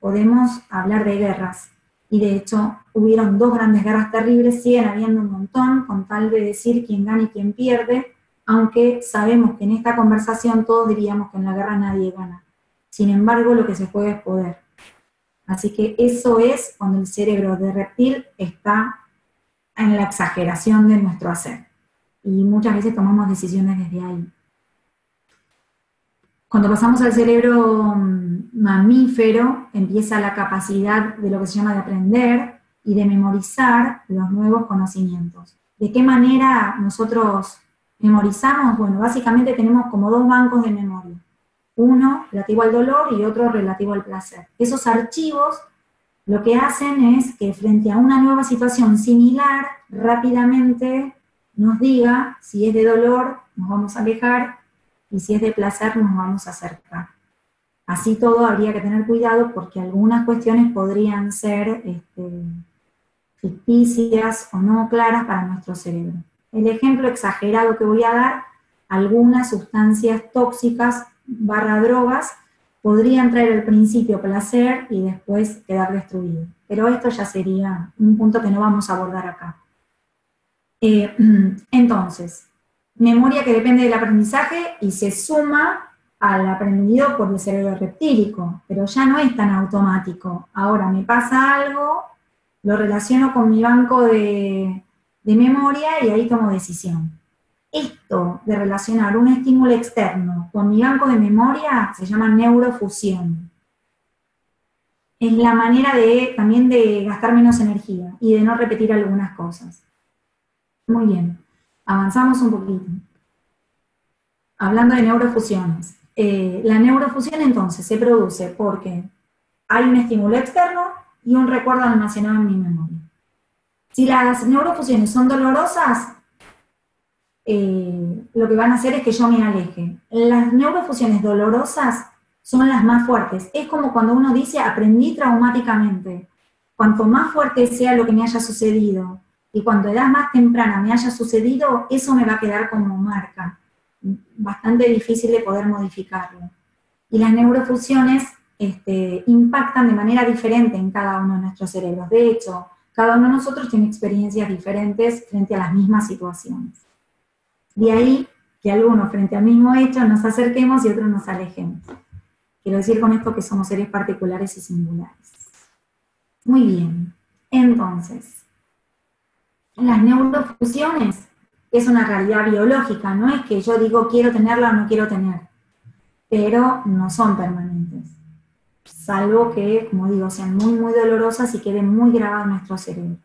podemos hablar de guerras. y de hecho hubieron 2 grandes guerras terribles, siguen habiendo un montón, con tal de decir quién gana y quién pierde, aunque sabemos que en esta conversación todos diríamos que en la guerra nadie gana. Sin embargo, lo que se juega es poder. Así que eso es cuando el cerebro de reptil está en la exageración de nuestro hacer. Y muchas veces tomamos decisiones desde ahí. Cuando pasamos al cerebro mamífero, empieza la capacidad de lo que se llama de aprender y de memorizar los nuevos conocimientos. ¿De qué manera nosotros memorizamos? Bueno, básicamente tenemos como 2 bancos de memoria. Uno relativo al dolor y otro relativo al placer. Esos archivos lo que hacen es que frente a una nueva situación similar, rápidamente nos diga si es de dolor, nos vamos a alejar, y si es de placer, nos vamos a acercar. Así todo habría que tener cuidado porque algunas cuestiones podrían ser ficticias o no claras para nuestro cerebro. El ejemplo exagerado que voy a dar, algunas sustancias tóxicas / drogas podrían traer al principio placer y después quedar destruido. Pero esto ya sería un punto que no vamos a abordar acá. Entonces, memoria que depende del aprendizaje y se suma al aprendido por el cerebro reptílico, pero ya no es tan automático. Ahora me pasa algo, lo relaciono con mi banco de memoria y ahí tomo decisión. Esto de relacionar un estímulo externo con mi banco de memoria se llama neurofusión. Es la manera también de gastar menos energía y de no repetir algunas cosas. Muy bien, avanzamos un poquito. Hablando de neurofusiones. La neurofusión entonces se produce porque hay un estímulo externo y un recuerdo almacenado en mi memoria. Si las neurofusiones son dolorosas, lo que van a hacer es que yo me aleje. Las neurofusiones dolorosas son las más fuertes. Es como cuando uno dice, aprendí traumáticamente. Cuanto más fuerte sea lo que me haya sucedido, y cuando edad más temprana me haya sucedido, eso me va a quedar como marca. Bastante difícil de poder modificarlo. Y las neurofusiones impactan de manera diferente en cada uno de nuestros cerebros. De hecho, cada uno de nosotros tiene experiencias diferentes frente a las mismas situaciones. De ahí que algunos frente al mismo hecho nos acerquemos y otros nos alejemos. Quiero decir con esto que somos seres particulares y singulares. Muy bien, entonces, las neurofusiones es una realidad biológica, no es que yo digo quiero tenerla o no quiero tener, pero no son permanentes, salvo que, como digo, sean muy, muy dolorosas y queden muy grabadas en nuestro cerebro.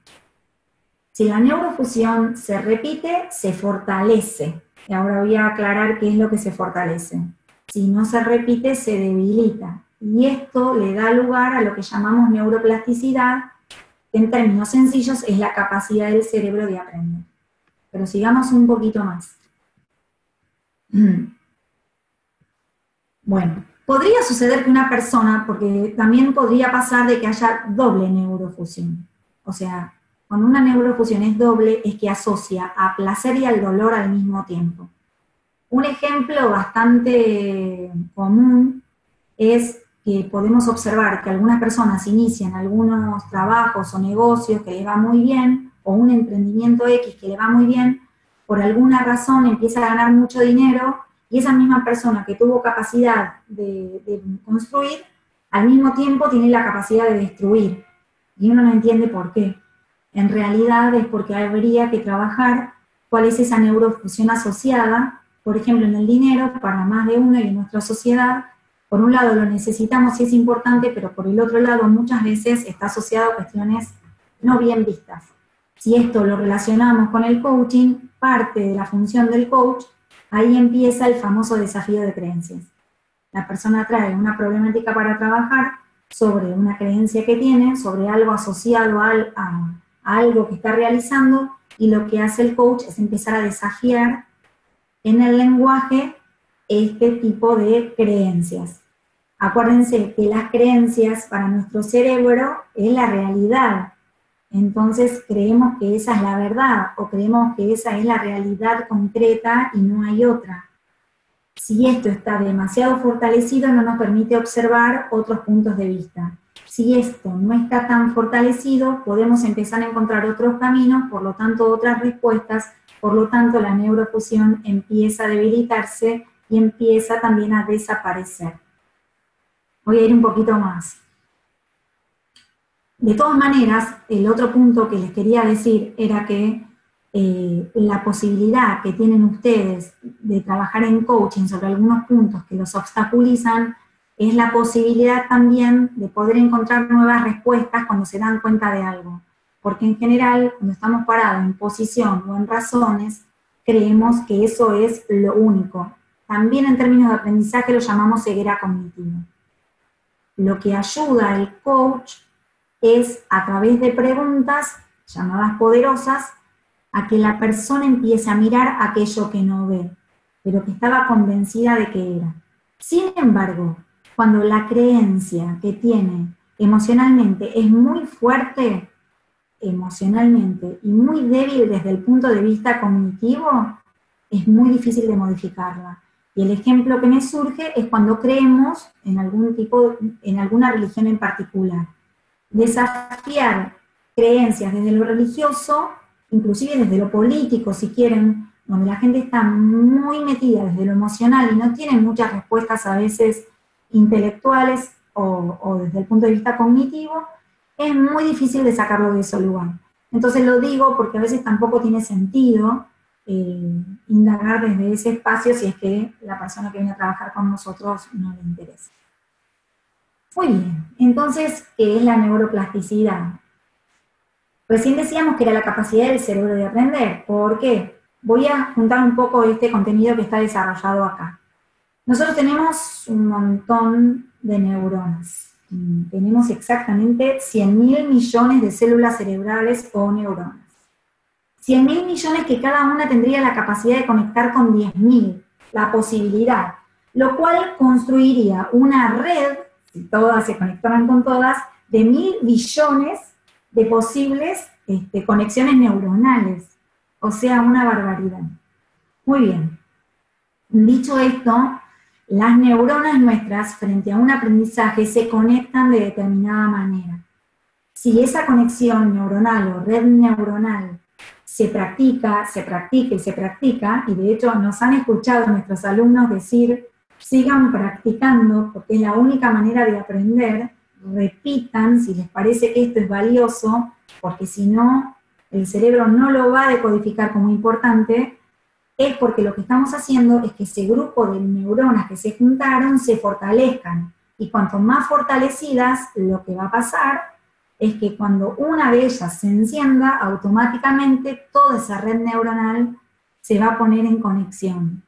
Si la neurofusión se repite, se fortalece. Y ahora voy a aclarar qué es lo que se fortalece. Si no se repite, se debilita. Y esto le da lugar a lo que llamamos neuroplasticidad, que en términos sencillos es la capacidad del cerebro de aprender. Pero sigamos un poquito más. Bueno, podría suceder que una persona, porque también podría pasar de que haya doble neurofusión. O sea, cuando una neurofusión es doble, es que asocia a placer y al dolor al mismo tiempo. Un ejemplo bastante común es que podemos observar que algunas personas inician algunos trabajos o negocios que les va muy bien, o un emprendimiento X que le va muy bien, por alguna razón empieza a ganar mucho dinero, y esa misma persona que tuvo capacidad de construir, al mismo tiempo tiene la capacidad de destruir. Y uno no entiende por qué. En realidad es porque habría que trabajar cuál es esa neurofusión asociada, por ejemplo en el dinero, para más de uno y en nuestra sociedad. Por un lado lo necesitamos y es importante, pero por el otro lado muchas veces está asociado a cuestiones no bien vistas. Si esto lo relacionamos con el coaching, parte de la función del coach, ahí empieza el famoso desafío de creencias. La persona trae una problemática para trabajar sobre una creencia que tiene, sobre algo asociado a algo que está realizando, y lo que hace el coach es empezar a desafiar en el lenguaje este tipo de creencias. Acuérdense que las creencias para nuestro cerebro es la realidad. Entonces creemos que esa es la verdad, o creemos que esa es la realidad concreta y no hay otra. Si esto está demasiado fortalecido, no nos permite observar otros puntos de vista. Si esto no está tan fortalecido, podemos empezar a encontrar otros caminos, por lo tanto otras respuestas, por lo tanto la neurofusión empieza a debilitarse y empieza también a desaparecer. Voy a ir un poquito más. De todas maneras, el otro punto que les quería decir era que la posibilidad que tienen ustedes de trabajar en coaching sobre algunos puntos que los obstaculizan es la posibilidad también de poder encontrar nuevas respuestas cuando se dan cuenta de algo. Porque en general, cuando estamos parados en posición o en razones, creemos que eso es lo único. También en términos de aprendizaje lo llamamos ceguera cognitiva. Lo que ayuda al coach es, a través de preguntas llamadas poderosas, a que la persona empiece a mirar aquello que no ve, pero que estaba convencida de que era. Sin embargo, cuando la creencia que tiene emocionalmente es muy fuerte, emocionalmente, y muy débil desde el punto de vista cognitivo, es muy difícil de modificarla. Y el ejemplo que me surge es cuando creemos en en alguna religión en particular. Desafiar creencias desde lo religioso, inclusive desde lo político, si quieren, donde la gente está muy metida desde lo emocional y no tiene muchas respuestas a veces intelectuales o desde el punto de vista cognitivo, es muy difícil de sacarlo de ese lugar. Entonces lo digo porque a veces tampoco tiene sentido indagar desde ese espacio si es que la persona que viene a trabajar con nosotros no le interesa. Muy bien, entonces, ¿qué es la neuroplasticidad? Recién decíamos que era la capacidad del cerebro de aprender. ¿Por qué? Voy a juntar un poco este contenido que está desarrollado acá. Nosotros tenemos un montón de neuronas. Tenemos exactamente 100.000 millones de células cerebrales o neuronas. 100.000 millones que cada una tendría la capacidad de conectar con 10.000, la posibilidad, lo cual construiría una red, si todas se conectaran con todas, de 1.000 billones de posibles conexiones neuronales. O sea, una barbaridad. Muy bien. Dicho esto, las neuronas nuestras, frente a un aprendizaje, se conectan de determinada manera. Si esa conexión neuronal o red neuronal se practica, y de hecho nos han escuchado nuestros alumnos decir, sigan practicando, porque es la única manera de aprender, repitan si les parece que esto es valioso, porque si no, el cerebro no lo va a decodificar como importante, es porque lo que estamos haciendo es que ese grupo de neuronas que se juntaron se fortalezcan. Y cuanto más fortalecidas, lo que va a pasar es que cuando una de ellas se encienda, automáticamente toda esa red neuronal se va a poner en conexión.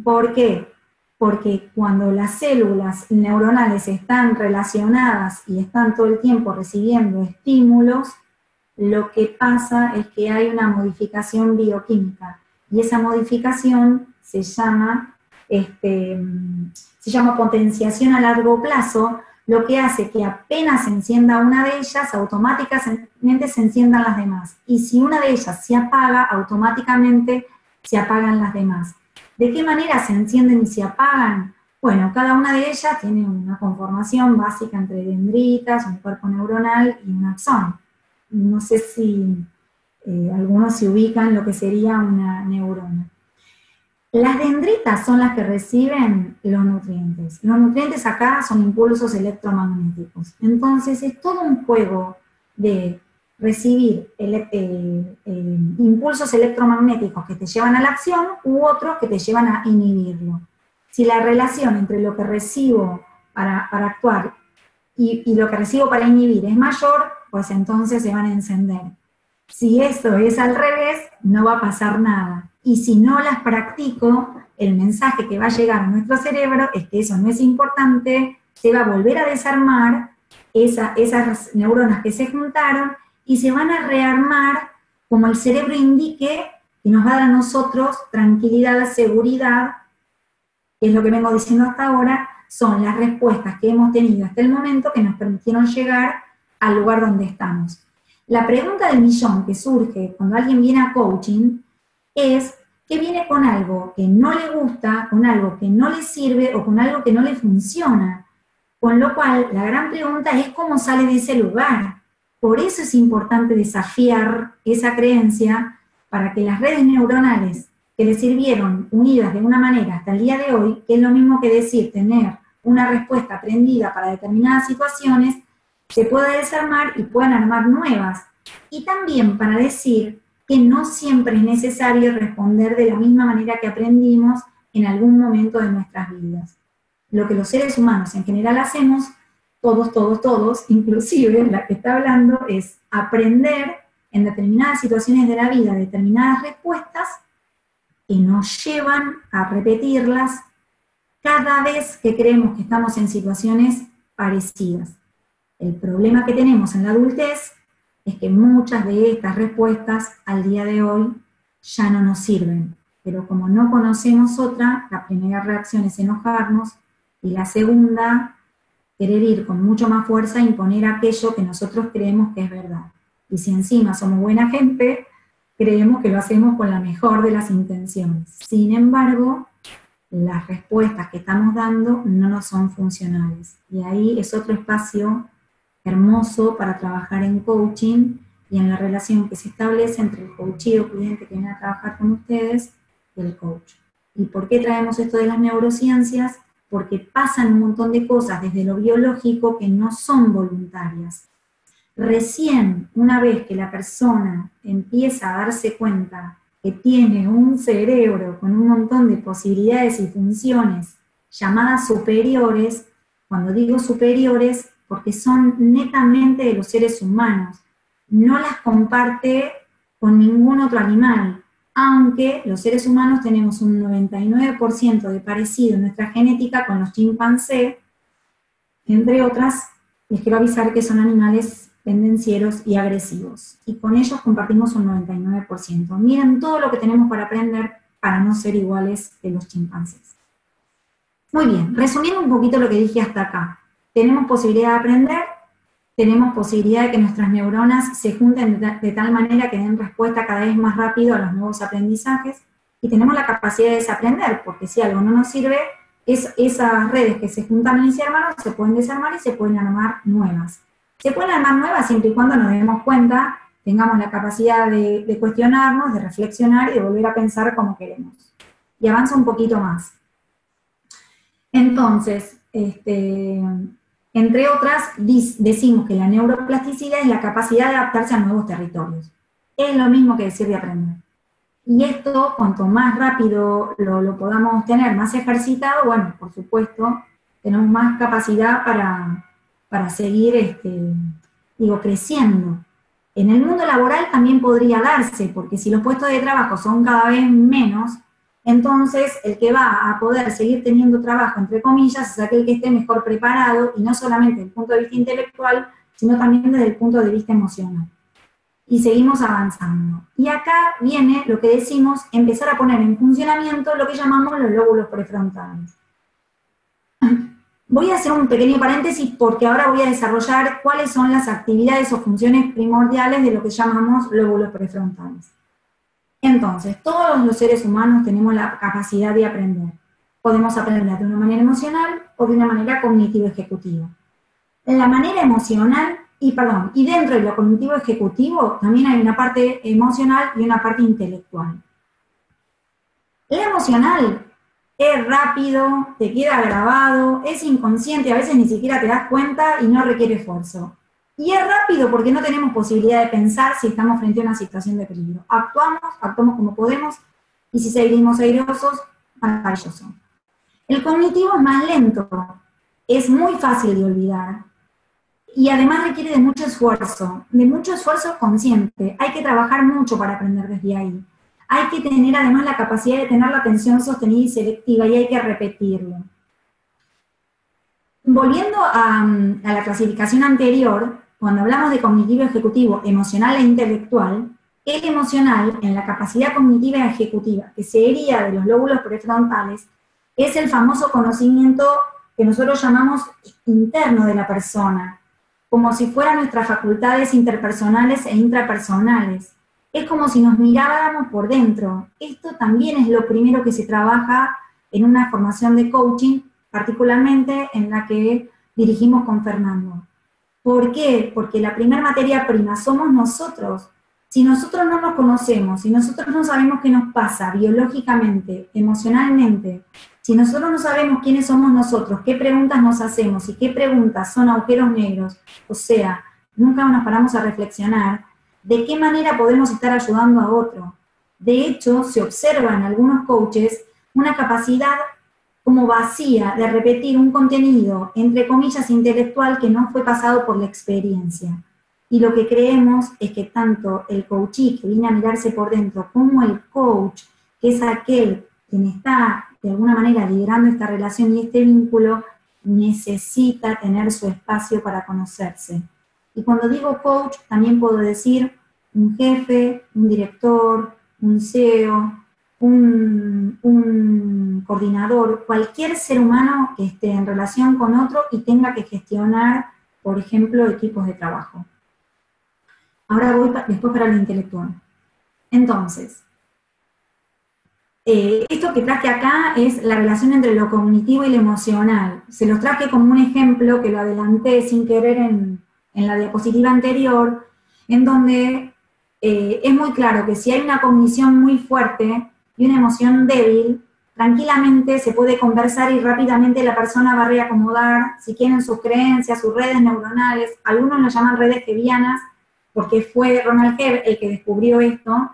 ¿Por qué? Porque cuando las células neuronales están relacionadas y están todo el tiempo recibiendo estímulos, lo que pasa es que hay una modificación bioquímica. Y esa modificación se llama potenciación a largo plazo, lo que hace que apenas se encienda una de ellas, automáticamente se enciendan las demás. Y si una de ellas se apaga, automáticamente se apagan las demás. ¿De qué manera se encienden y se apagan? Bueno, cada una de ellas tiene una conformación básica entre dendritas, un cuerpo neuronal y un axón. No sé si algunos se ubican en lo que sería una neurona. Las dendritas son las que reciben los nutrientes. Los nutrientes acá son impulsos electromagnéticos. Entonces es todo un juego de recibir impulsos electromagnéticos que te llevan a la acción u otros que te llevan a inhibirlo. Si la relación entre lo que recibo para actuar y lo que recibo para inhibir es mayor, pues entonces se van a encender. Si esto es al revés, no va a pasar nada. Y si no las practico, el mensaje que va a llegar a nuestro cerebro es que eso no es importante, se va a volver a desarmar esas neuronas que se juntaron y se van a rearmar como el cerebro indique, que nos va a dar a nosotros tranquilidad, seguridad, que es lo que vengo diciendo hasta ahora, son las respuestas que hemos tenido hasta el momento que nos permitieron llegar al lugar donde estamos. La pregunta del millón que surge cuando alguien viene a coaching es que viene con algo que no le gusta, con algo que no le sirve o con algo que no le funciona. Con lo cual, la gran pregunta es cómo sale de ese lugar. Por eso es importante desafiar esa creencia para que las redes neuronales que le sirvieron unidas de una manera hasta el día de hoy, que es lo mismo que decir tener una respuesta aprendida para determinadas situaciones, se pueda desarmar y puedan armar nuevas. Y también para decir que no siempre es necesario responder de la misma manera que aprendimos en algún momento de nuestras vidas. Lo que los seres humanos en general hacemos, todos, inclusive la que está hablando, es aprender en determinadas situaciones de la vida determinadas respuestas que nos llevan a repetirlas cada vez que creemos que estamos en situaciones parecidas. El problema que tenemos en la adultez es que muchas de estas respuestas al día de hoy ya no nos sirven, pero como no conocemos otra, la primera reacción es enojarnos y la segunda, querer ir con mucho más fuerza a imponer aquello que nosotros creemos que es verdad. Y si encima somos buena gente, creemos que lo hacemos con la mejor de las intenciones. Sin embargo, las respuestas que estamos dando no nos son funcionales. Y ahí es otro espacio hermoso para trabajar en coaching y en la relación que se establece entre el coachee o cliente que viene a trabajar con ustedes y el coach. ¿Y por qué traemos esto de las neurociencias? Porque pasan un montón de cosas desde lo biológico que no son voluntarias. Recién, una vez que la persona empieza a darse cuenta que tiene un cerebro con un montón de posibilidades y funciones llamadas superiores, cuando digo superiores, porque son netamente de los seres humanos, no las comparte con ningún otro animal, aunque los seres humanos tenemos un 99% de parecido en nuestra genética con los chimpancés, entre otras, les quiero avisar que son animales pendencieros y agresivos, y con ellos compartimos un 99%. Miren todo lo que tenemos para aprender para no ser iguales que los chimpancés. Muy bien, resumiendo un poquito lo que dije hasta acá, tenemos posibilidad de aprender, tenemos posibilidad de que nuestras neuronas se junten de tal manera que den respuesta cada vez más rápido a los nuevos aprendizajes, y tenemos la capacidad de desaprender, porque si algo no nos sirve, esas redes que se juntan en ese hermano se pueden desarmar y se pueden armar nuevas. Se pueden armar nuevas siempre y cuando nos demos cuenta, tengamos la capacidad de cuestionarnos, de reflexionar y de volver a pensar como queremos. Y avanza un poquito más. Entonces, entre otras, decimos que la neuroplasticidad es la capacidad de adaptarse a nuevos territorios. Es lo mismo que decir de aprender. Y esto, cuanto más rápido lo podamos tener, más ejercitado, bueno, por supuesto, tenemos más capacidad para seguir, creciendo. En el mundo laboral también podría darse, porque si los puestos de trabajo son cada vez menos, entonces el que va a poder seguir teniendo trabajo, entre comillas, es aquel que esté mejor preparado, y no solamente desde el punto de vista intelectual, sino también desde el punto de vista emocional. Y seguimos avanzando. Y acá viene lo que decimos, empezar a poner en funcionamiento lo que llamamos los lóbulos prefrontales. Voy a hacer un pequeño paréntesis porque ahora voy a desarrollar cuáles son las actividades o funciones primordiales de lo que llamamos lóbulos prefrontales. Entonces, todos los seres humanos tenemos la capacidad de aprender. Podemos aprender de una manera emocional o de una manera cognitivo-ejecutiva. En la manera emocional, y dentro de lo cognitivo-ejecutivo también hay una parte emocional y una parte intelectual. La emocional es rápido, te queda grabado, es inconsciente, a veces ni siquiera te das cuenta y no requiere esfuerzo. Y es rápido porque no tenemos posibilidad de pensar si estamos frente a una situación de peligro. Actuamos como podemos, y si seguimos airosos, maravilloso. El cognitivo es más lento, es muy fácil de olvidar, y además requiere de mucho esfuerzo consciente. Hay que trabajar mucho para aprender desde ahí. Hay que tener además la capacidad de tener la atención sostenida y selectiva, y hay que repetirlo. Volviendo a la clasificación anterior, cuando hablamos de cognitivo ejecutivo, emocional e intelectual, el emocional, en la capacidad cognitiva ejecutiva, que sería de los lóbulos prefrontales, es el famoso conocimiento que nosotros llamamos interno de la persona, como si fueran nuestras facultades interpersonales e intrapersonales. Es como si nos miráramos por dentro. Esto también es lo primero que se trabaja en una formación de coaching, particularmente en la que dirigimos con Fernando. ¿Por qué? Porque la primera materia prima somos nosotros. Si nosotros no nos conocemos, si nosotros no sabemos qué nos pasa biológicamente, emocionalmente, si nosotros no sabemos quiénes somos nosotros, qué preguntas nos hacemos y qué preguntas son agujeros negros, o sea, nunca nos paramos a reflexionar, ¿de qué manera podemos estar ayudando a otro? De hecho, se observa en algunos coaches una capacidad como vacía de repetir un contenido, entre comillas, intelectual que no fue pasado por la experiencia. Y lo que creemos es que tanto el coachee que viene a mirarse por dentro como el coach, que es aquel quien está de alguna manera liderando esta relación y este vínculo, necesita tener su espacio para conocerse. Y cuando digo coach, también puedo decir un jefe, un director, un CEO, un coordinador, cualquier ser humano que esté en relación con otro y tenga que gestionar, por ejemplo, equipos de trabajo. Ahora voy después para lo intelectual. Entonces, esto que traje acá es la relación entre lo cognitivo y lo emocional. Se los traje como un ejemplo que lo adelanté sin querer en la diapositiva anterior, en donde es muy claro que si hay una cognición muy fuerte y una emoción débil, tranquilamente se puede conversar y rápidamente la persona va a reacomodar, si quieren, sus creencias, sus redes neuronales. Algunos lo llaman redes hebbianas, porque fue Ronald Hebb el que descubrió esto,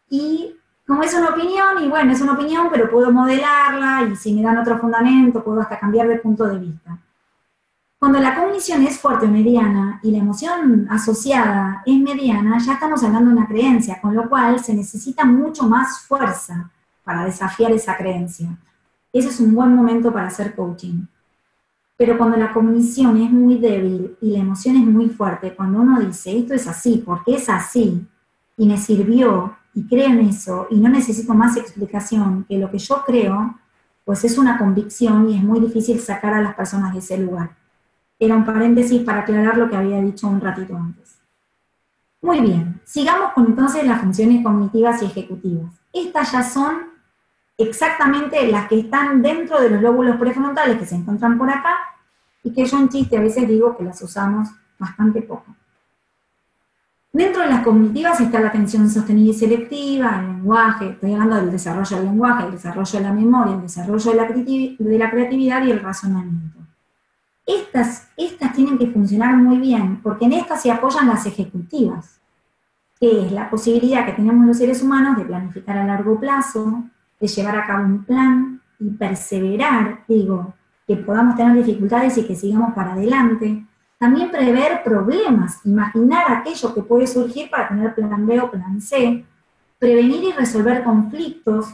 y como es una opinión, y bueno, es una opinión, pero puedo modelarla, y si me dan otro fundamento, puedo hasta cambiar de punto de vista. Cuando la cognición es fuerte o mediana, y la emoción asociada es mediana, ya estamos hablando de una creencia, con lo cual se necesita mucho más fuerza para desafiar esa creencia. Ese es un buen momento para hacer coaching. Pero cuando la cognición es muy débil y la emoción es muy fuerte, cuando uno dice, esto es así, porque es así, y me sirvió, y creo en eso, y no necesito más explicación que lo que yo creo, pues es una convicción y es muy difícil sacar a las personas de ese lugar. Era un paréntesis para aclarar lo que había dicho un ratito antes. Muy bien, sigamos con entonces las funciones cognitivas y ejecutivas. Estas ya son exactamente las que están dentro de los lóbulos prefrontales que se encuentran por acá, y que yo en chiste a veces digo que las usamos bastante poco. Dentro de las cognitivas está la atención sostenida y selectiva, el lenguaje, estoy hablando del desarrollo del lenguaje, el desarrollo de la memoria, el desarrollo de la creatividad y el razonamiento. Estas tienen que funcionar muy bien, porque en estas se apoyan las ejecutivas, que es la posibilidad que tenemos los seres humanos de planificar a largo plazo, de llevar a cabo un plan y perseverar, que podamos tener dificultades y que sigamos para adelante. También prever problemas, imaginar aquello que puede surgir para tener plan B o plan C. Prevenir y resolver conflictos,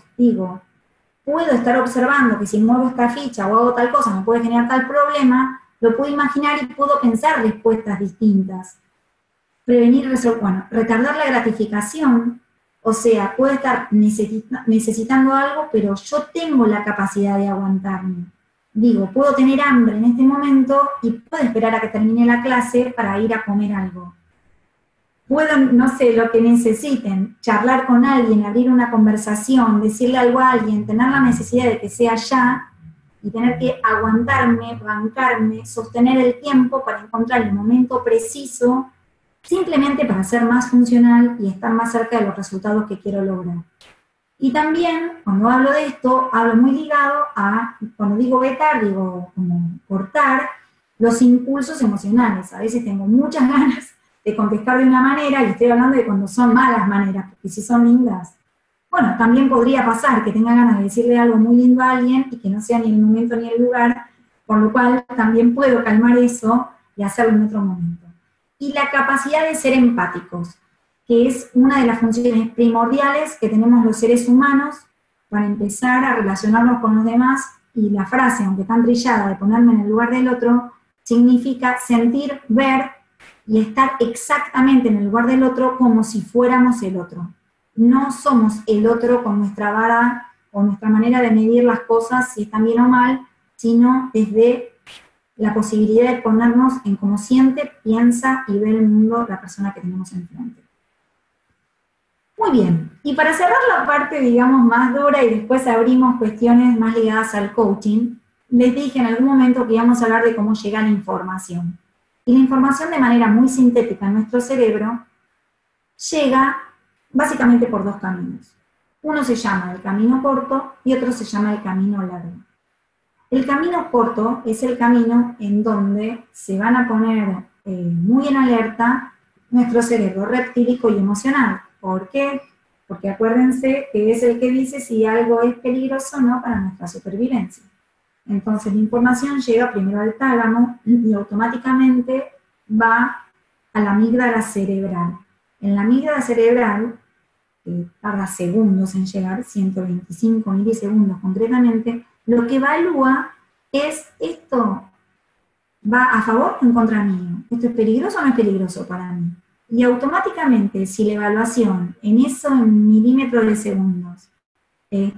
puedo estar observando que si muevo esta ficha o hago tal cosa me puede generar tal problema, lo puedo imaginar y puedo pensar respuestas distintas. Prevenir y resolver, retardar la gratificación, o sea, puedo estar necesitando algo, pero yo tengo la capacidad de aguantarme. Puedo tener hambre en este momento y puedo esperar a que termine la clase para ir a comer algo. Puedo, no sé, lo que necesiten, charlar con alguien, abrir una conversación, decirle algo a alguien, tener la necesidad de que sea ya y tener que aguantarme, bancarme, sostener el tiempo para encontrar el momento preciso, simplemente para ser más funcional y estar más cerca de los resultados que quiero lograr. Y también, cuando hablo de esto, hablo muy ligado a, cuando digo vetar, digo como cortar los impulsos emocionales. A veces tengo muchas ganas de contestar de una manera, y estoy hablando de cuando son malas maneras, porque si son lindas, bueno, también podría pasar que tenga ganas de decirle algo muy lindo a alguien y que no sea ni el momento ni el lugar, por lo cual también puedo calmar eso y hacerlo en otro momento. Y la capacidad de ser empáticos, que es una de las funciones primordiales que tenemos los seres humanos para empezar a relacionarnos con los demás, y la frase, aunque tan trillada, de ponerme en el lugar del otro, significa sentir, ver y estar exactamente en el lugar del otro como si fuéramos el otro. No somos el otro con nuestra vara o nuestra manera de medir las cosas, si están bien o mal, sino desde la posibilidad de ponernos en cómo siente, piensa y ve el mundo la persona que tenemos enfrente. Muy bien, y para cerrar la parte, digamos, más dura, y después abrimos cuestiones más ligadas al coaching, les dije en algún momento que íbamos a hablar de cómo llega la información. Y la información de manera muy sintética en nuestro cerebro llega básicamente por dos caminos. Uno se llama el camino corto y otro se llama el camino largo. El camino corto es el camino en donde se van a poner muy en alerta nuestro cerebro reptílico y emocional. ¿Por qué? Porque acuérdense que es el que dice si algo es peligroso o no para nuestra supervivencia. Entonces la información llega primero al tálamo y automáticamente va a la amígdala cerebral. En la amígdala cerebral, que tarda segundos en llegar, 125 milisegundos concretamente, lo que evalúa es esto va a favor o en contra mío, esto es peligroso o no es peligroso para mí. Y automáticamente, si la evaluación en esos milímetros de segundos, en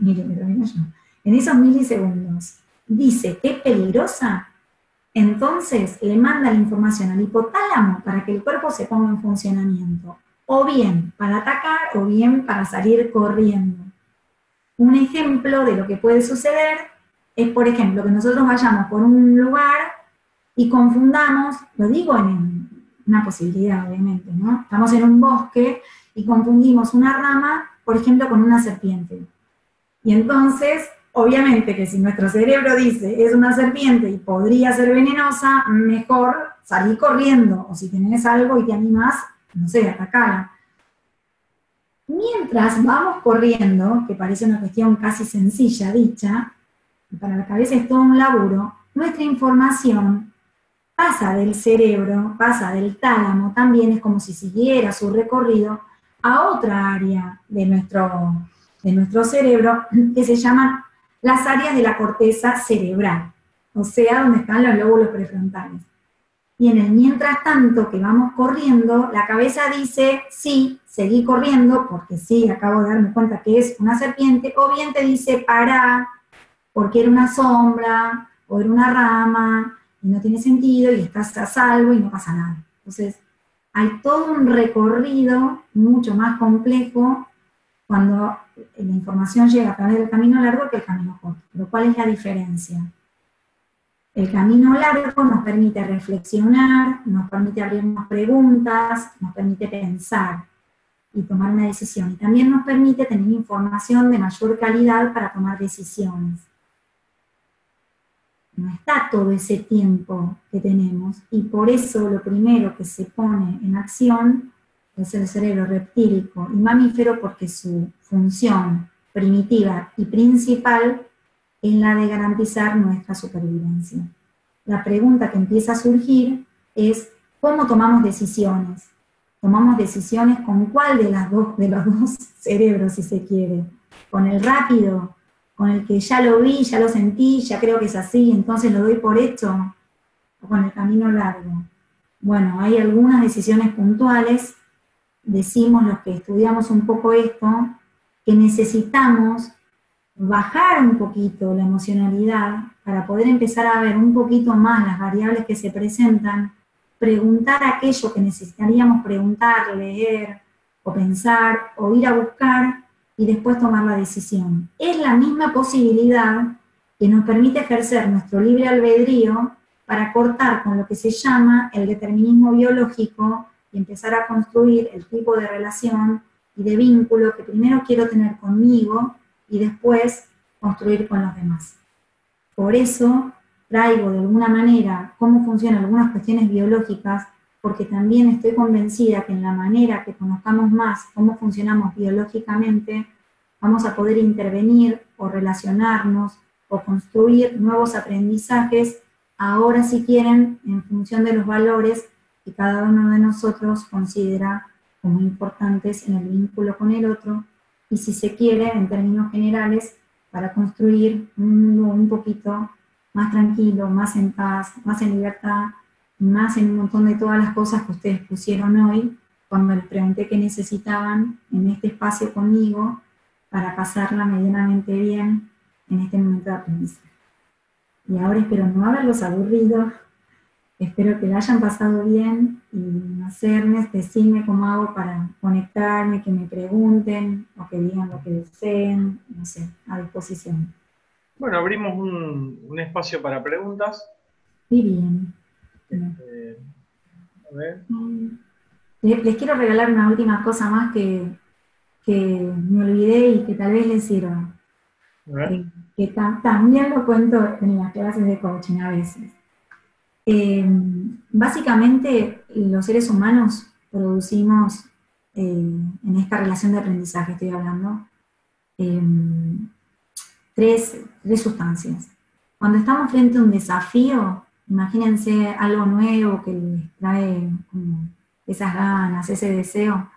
esos milisegundos, dice que es peligrosa, entonces le manda la información al hipotálamo para que el cuerpo se ponga en funcionamiento, o bien para atacar o bien para salir corriendo. Un ejemplo de lo que puede suceder es, por ejemplo, que nosotros vayamos por un lugar y confundamos, lo digo en una posibilidad obviamente, ¿no? Estamos en un bosque y confundimos una rama, por ejemplo, con una serpiente. Y entonces, obviamente que si nuestro cerebro dice es una serpiente y podría ser venenosa, mejor salir corriendo, o si tenés algo y te animás, no sé, atacala. Mientras vamos corriendo, que parece una cuestión casi sencilla dicha, y para la cabeza es todo un laburo, nuestra información pasa del cerebro, pasa del tálamo, también es como si siguiera su recorrido a otra área de nuestro cerebro, que se llaman las áreas de la corteza cerebral, o sea, donde están los lóbulos prefrontales. Y en el mientras tanto que vamos corriendo, la cabeza dice, sí, seguí corriendo, porque sí, acabo de darme cuenta que es una serpiente, o bien te dice, pará, porque era una sombra, o era una rama, y no tiene sentido, y estás a salvo y no pasa nada. Entonces, hay todo un recorrido mucho más complejo cuando la información llega a través del camino largo que el camino corto. Pero ¿cuál es la diferencia? El camino largo nos permite reflexionar, nos permite abrirnos preguntas, nos permite pensar y tomar una decisión. Y también nos permite tener información de mayor calidad para tomar decisiones. No está todo ese tiempo que tenemos, y por eso lo primero que se pone en acción es el cerebro reptílico y mamífero, porque su función primitiva y principal es la de garantizar nuestra supervivencia. La pregunta que empieza a surgir es, ¿cómo tomamos decisiones? ¿Tomamos decisiones con cuál de los dos cerebros, si se quiere? ¿Con el rápido? ¿Con el que ya lo vi, ya lo sentí, ya creo que es así, entonces lo doy por hecho? ¿O con el camino largo? Bueno, hay algunas decisiones puntuales, decimos los que estudiamos un poco esto, que necesitamos bajar un poquito la emocionalidad para poder empezar a ver un poquito más las variables que se presentan, preguntar aquello que necesitaríamos preguntar, leer, o pensar, o ir a buscar, y después tomar la decisión. Es la misma posibilidad que nos permite ejercer nuestro libre albedrío para cortar con lo que se llama el determinismo biológico y empezar a construir el tipo de relación y de vínculo que primero quiero tener conmigo y después construir con los demás. Por eso traigo de alguna manera cómo funcionan algunas cuestiones biológicas, porque también estoy convencida que en la manera que conozcamos más cómo funcionamos biológicamente, vamos a poder intervenir o relacionarnos o construir nuevos aprendizajes, ahora si quieren, en función de los valores que cada uno de nosotros considera como importantes en el vínculo con el otro, y si se quiere, en términos generales, para construir un mundo un poquito más tranquilo, más en paz, más en libertad, y más en un montón de todas las cosas que ustedes pusieron hoy, cuando les pregunté qué necesitaban en este espacio conmigo para pasarla medianamente bien en este momento de aprendizaje. Y ahora espero no haberlos aburrido, espero que la hayan pasado bien, y no sé, Ernest, decime cómo hago para conectarme, que me pregunten, o que digan lo que deseen, no sé, a disposición. Bueno, abrimos un espacio para preguntas. Muy bien. A ver. Les quiero regalar una última cosa más que me olvidé y que tal vez les sirva. A ver. Que también lo cuento en las clases de coaching a veces. Básicamente, los seres humanos producimos, en esta relación de aprendizaje estoy hablando, eh, tres sustancias. Cuando estamos frente a un desafío, imagínense algo nuevo que les trae como esas ganas, ese deseo,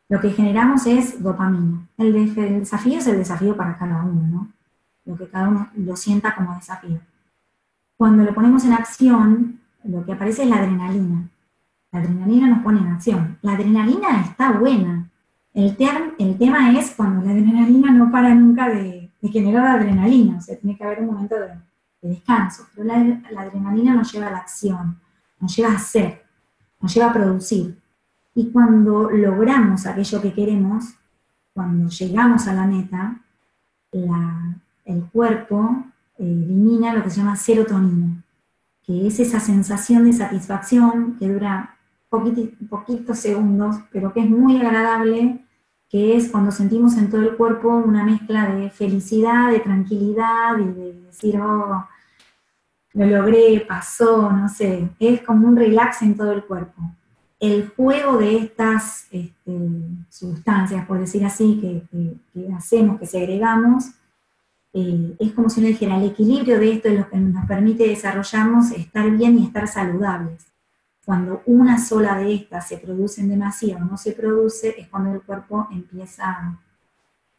lo que generamos es dopamina. El desafío es el desafío para cada uno, ¿no? Lo que cada uno lo sienta como desafío. Cuando lo ponemos en acción, lo que aparece es la adrenalina. La adrenalina nos pone en acción. La adrenalina está buena. El tema es cuando la adrenalina no para nunca de generar adrenalina. O sea, tiene que haber un momento de descanso. Pero la adrenalina nos lleva a la acción, nos lleva a hacer, nos lleva a producir. Y cuando logramos aquello que queremos, cuando llegamos a la meta, el cuerpo elimina lo que se llama serotonina, que es esa sensación de satisfacción que dura poquitos segundos, pero que es muy agradable, que es cuando sentimos en todo el cuerpo una mezcla de felicidad, de tranquilidad y de decir, oh, lo logré, pasó, no sé, es como un relax en todo el cuerpo. El juego de estas sustancias, por decir así, que hacemos, que segregamos, es como si uno dijera, el equilibrio de esto es lo que nos permite desarrollarnos, estar bien y estar saludables. Cuando una sola de estas se produce en demasía o no se produce, es cuando el cuerpo empieza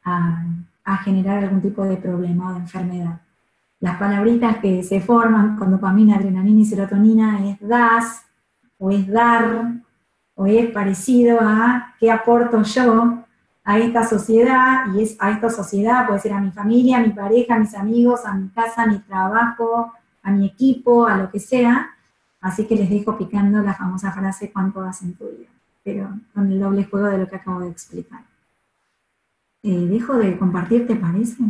a generar algún tipo de problema o de enfermedad. Las palabritas que se forman con dopamina, adrenalina y serotonina es das, o es dar, o es parecido a qué aporto yo a esta sociedad, y a esta sociedad puede ser a mi familia, a mi pareja, a mis amigos, a mi casa, a mi trabajo, a mi equipo, a lo que sea. Así que les dejo picando la famosa frase, ¿cuánto das en tu vida? Pero con el doble juego de lo que acabo de explicar. ¿Dejo de compartir, te parece?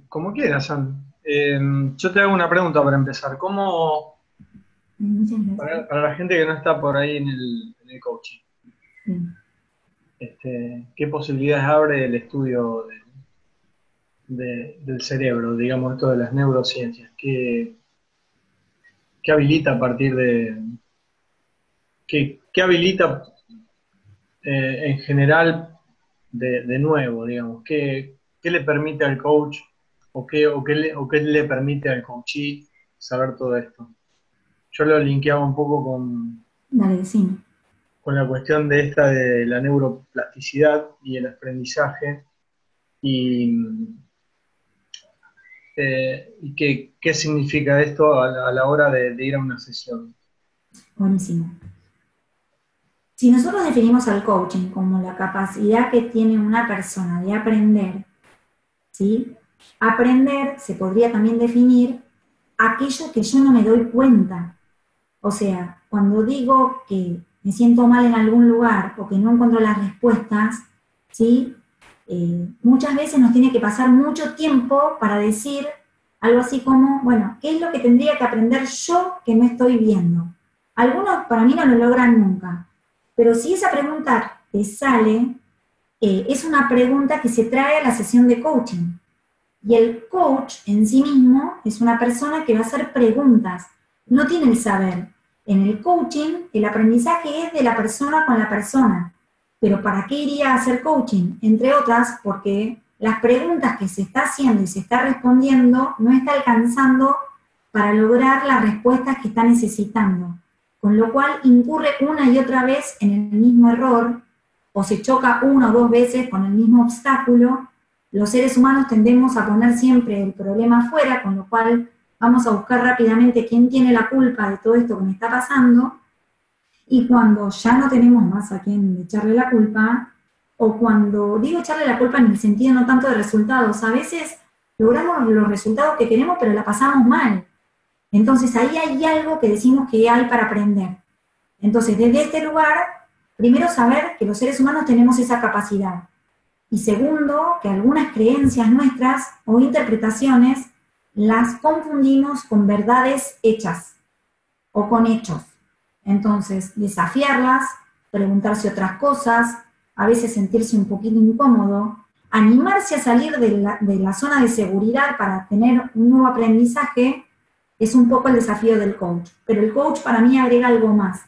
Como quieras, San. Yo te hago una pregunta para empezar. Muchas gracias. Para la gente que no está por ahí en el coaching, Bien. ¿qué posibilidades abre el estudio del cerebro, digamos, esto de las neurociencias? ¿Qué habilita a partir de... ¿Qué habilita en general de nuevo, digamos? ¿Qué le permite al coach o qué le permite al coachee saber todo esto? Yo lo linkeaba un poco Dale, decime. con la cuestión de esta de la neuroplasticidad y el aprendizaje y, y qué significa esto a la hora de ir a una sesión. Buenísimo. Si nosotros definimos al coaching como la capacidad que tiene una persona de aprender, ¿sí? Aprender se podría también definir aquello que yo no me doy cuenta. O sea, cuando digo que me siento mal en algún lugar o que no encuentro las respuestas, ¿sí? Muchas veces nos tiene que pasar mucho tiempo para decir algo así como, bueno, ¿qué es lo que tendría que aprender yo que no estoy viendo? Algunos para mí no lo logran nunca, pero si esa pregunta te sale, es una pregunta que se trae a la sesión de coaching. Y el coach en sí mismo es una persona que va a hacer preguntas, no tiene el saber. En el coaching, el aprendizaje es de la persona con la persona. Pero ¿para qué iría a hacer coaching? Entre otras, porque las preguntas que se está haciendo y se está respondiendo no está alcanzando para lograr las respuestas que está necesitando. Con lo cual incurre una y otra vez en el mismo error, o se choca una o dos veces con el mismo obstáculo. Los seres humanos tendemos a poner siempre el problema afuera, con lo cual vamos a buscar rápidamente quién tiene la culpa de todo esto que me está pasando, y cuando ya no tenemos más a quién echarle la culpa, o cuando digo echarle la culpa en el sentido no tanto de resultados, a veces logramos los resultados que queremos, pero la pasamos mal. Entonces ahí hay algo que decimos que hay para aprender. Entonces, desde este lugar, primero saber que los seres humanos tenemos esa capacidad. Y segundo, que algunas creencias nuestras o interpretaciones las confundimos con verdades hechas o con hechos. Entonces, desafiarlas, preguntarse otras cosas, a veces sentirse un poquito incómodo, animarse a salir de la zona de seguridad para tener un nuevo aprendizaje, es un poco el desafío del coach. Pero el coach para mí agrega algo más.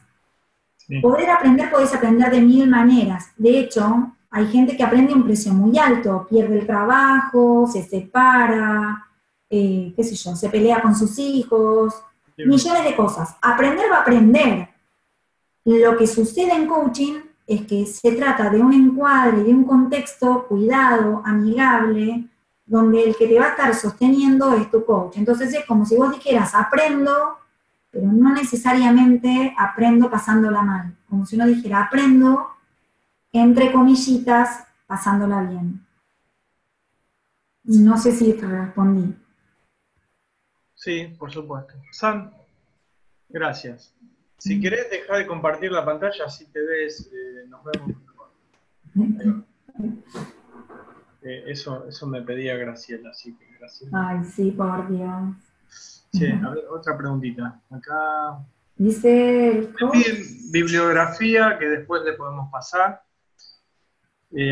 Sí. Poder aprender, podés aprender de 1000 maneras. De hecho, hay gente que aprende a un precio muy alto, pierde el trabajo, se separa, qué sé yo, se pelea con sus hijos, sí, millones de cosas. Aprender va a aprender. Lo que sucede en coaching es que se trata de un encuadre, de un contexto cuidado, amigable, donde el que te va a estar sosteniendo es tu coach. Entonces es como si vos dijeras, aprendo, pero no necesariamente aprendo pasándola mal. Como si uno dijera, aprendo, entre comillitas, pasándola bien. No sé si te respondí. Sí, por supuesto. Sam, gracias. Si querés dejar de compartir la pantalla, así te ves, nos vemos mejor. Eso me pedía Graciela, así que Graciela. Ay, sí, por Dios. Che, a ver, otra preguntita. Acá dice me piden bibliografía que después le podemos pasar.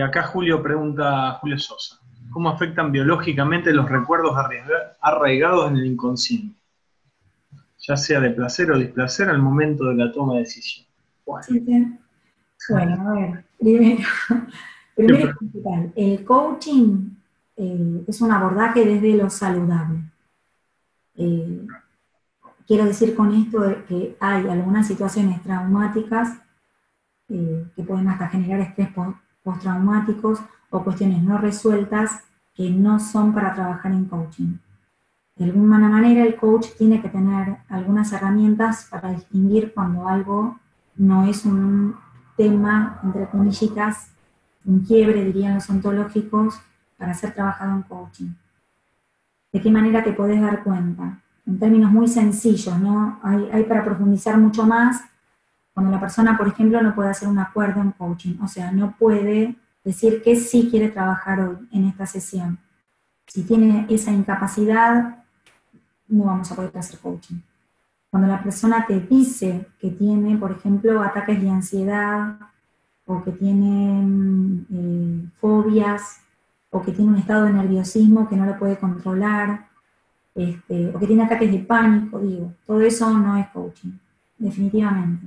Acá Julio pregunta, Julio Sosa, ¿cómo afectan biológicamente los recuerdos arraigados en el inconsciente? Ya sea de placer o displacer al momento de la toma de decisión. Bueno, bueno, a ver, primero y principal, el coaching es un abordaje desde lo saludable. Quiero decir con esto que hay algunas situaciones traumáticas que pueden hasta generar estrés postraumáticos o cuestiones no resueltas que no son para trabajar en coaching. De alguna manera el coach tiene que tener algunas herramientas para distinguir cuando algo no es un tema, entre comillitas, un quiebre, dirían los ontológicos, para ser trabajado en coaching. ¿De qué manera te podés dar cuenta? En términos muy sencillos, ¿no? Hay para profundizar mucho más cuando la persona, por ejemplo, no puede hacer un acuerdo en coaching, o sea, no puede decir que sí quiere trabajar hoy en esta sesión. Si tiene esa incapacidad, no vamos a poder hacer coaching. Cuando la persona te dice que tiene, por ejemplo, ataques de ansiedad, o que tiene fobias, o que tiene un estado de nerviosismo que no lo puede controlar, o que tiene ataques de pánico, digo, todo eso no es coaching, definitivamente.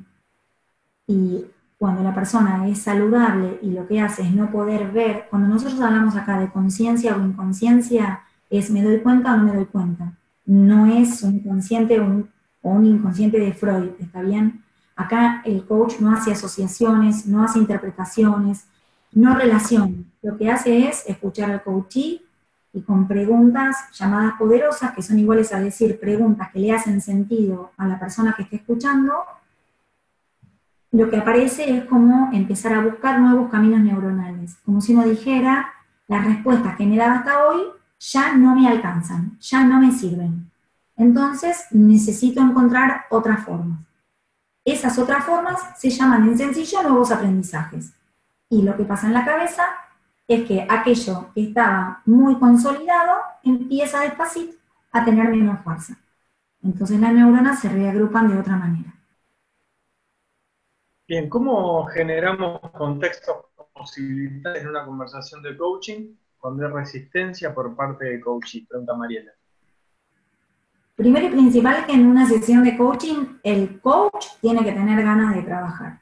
Y cuando la persona es saludable y lo que hace es no poder ver, cuando nosotros hablamos acá de conciencia o inconsciencia, es me doy cuenta o no me doy cuenta. No es un consciente o un inconsciente de Freud, ¿está bien? Acá el coach no hace asociaciones, no hace interpretaciones, no relaciona. Lo que hace es escuchar al coachee y con preguntas llamadas poderosas, que son iguales a decir preguntas que le hacen sentido a la persona que esté escuchando, lo que aparece es como empezar a buscar nuevos caminos neuronales. Como si uno dijera, las respuestas que me he dado hasta hoy ya no me alcanzan, ya no me sirven. Entonces necesito encontrar otras formas. Esas otras formas se llaman en sencillo nuevos aprendizajes. Y lo que pasa en la cabeza es que aquello que estaba muy consolidado empieza despacito a tener menos fuerza. Entonces las neuronas se reagrupan de otra manera. Bien, ¿cómo generamos contextos posibilitades en una conversación de coaching cuando hay resistencia por parte del coachee? Pregunta Mariela. Primero y principal que en una sesión de coaching, el coach tiene que tener ganas de trabajar.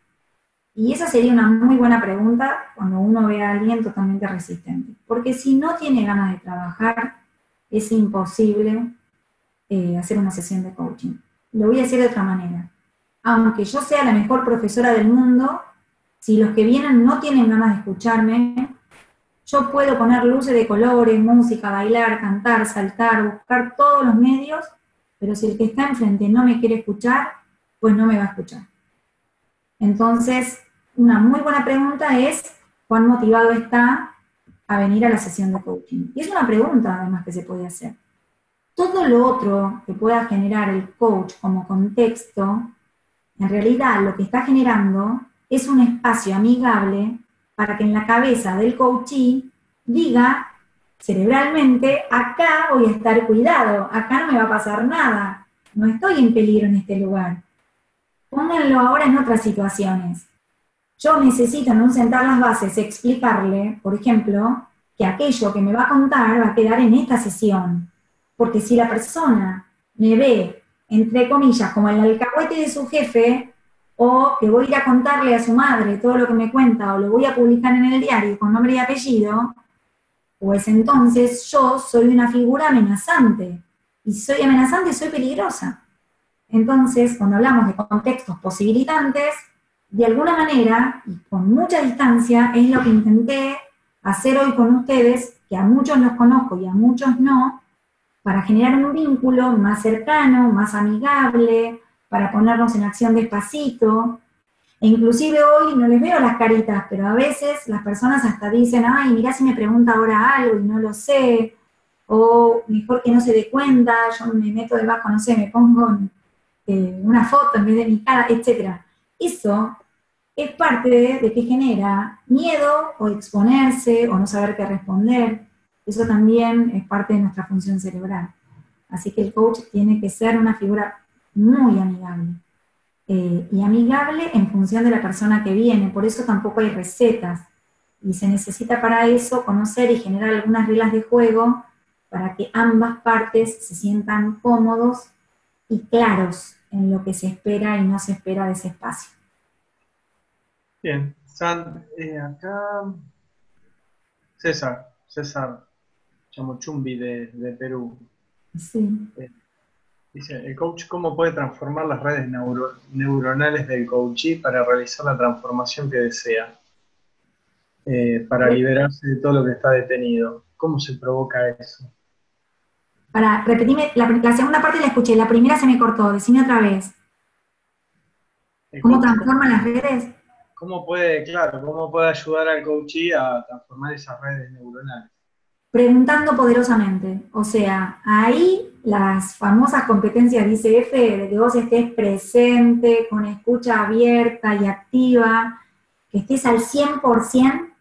Y esa sería una muy buena pregunta cuando uno ve a alguien totalmente resistente. Porque si no tiene ganas de trabajar, es imposible hacer una sesión de coaching. Lo voy a decir de otra manera. Aunque yo sea la mejor profesora del mundo, si los que vienen no tienen ganas de escucharme, yo puedo poner luces de colores, música, bailar, cantar, saltar, buscar todos los medios, pero si el que está enfrente no me quiere escuchar, pues no me va a escuchar. Entonces, una muy buena pregunta es, ¿cuán motivado está a venir a la sesión de coaching? Y es una pregunta, además, que se puede hacer. Todo lo otro que pueda generar el coach como contexto, en realidad lo que está generando es un espacio amigable para que en la cabeza del coachee diga cerebralmente, acá voy a estar cuidado, acá no me va a pasar nada, no estoy en peligro en este lugar. Pónganlo ahora en otras situaciones. Yo necesito en un sentar las bases explicarle, por ejemplo, que aquello que me va a contar va a quedar en esta sesión. Porque si la persona me ve, entre comillas, como el alcahuete de su jefe, o que voy a ir a contarle a su madre todo lo que me cuenta, o lo voy a publicar en el diario con nombre y apellido, pues entonces yo soy una figura amenazante. Y si soy amenazante, soy peligrosa. Entonces, cuando hablamos de contextos posibilitantes, de alguna manera, y con mucha distancia, es lo que intenté hacer hoy con ustedes, que a muchos los conozco y a muchos no, para generar un vínculo más cercano, más amigable, para ponernos en acción despacito. E inclusive hoy no les veo las caritas, pero a veces las personas hasta dicen, ay, mirá si me pregunta ahora algo y no lo sé, o mejor que no se dé cuenta, yo me meto debajo, no sé, me pongo una foto en vez de mi cara, etc. Eso es parte de que genera miedo o exponerse o no saber qué responder. Eso también es parte de nuestra función cerebral. Así que el coach tiene que ser una figura muy amigable. Y amigable en función de la persona que viene. Por eso tampoco hay recetas. Y se necesita para eso conocer y generar algunas reglas de juego para que ambas partes se sientan cómodos y claros en lo que se espera y no se espera de ese espacio. Bien, acá César Chamochumbi de Perú. Sí. Dice, el coach, ¿cómo puede transformar las redes neuronales del coachee para realizar la transformación que desea? Para liberarse de todo lo que está detenido. ¿Cómo se provoca eso? Para repetirme, la segunda parte la escuché, la primera se me cortó, decime otra vez. El ¿Cómo coach, transforman las redes? ¿cómo puede ayudar al coachee a transformar esas redes neuronales? Preguntando poderosamente. O sea, ahí las famosas competencias de ICF, de que vos estés presente, con escucha abierta y activa, que estés al 100%,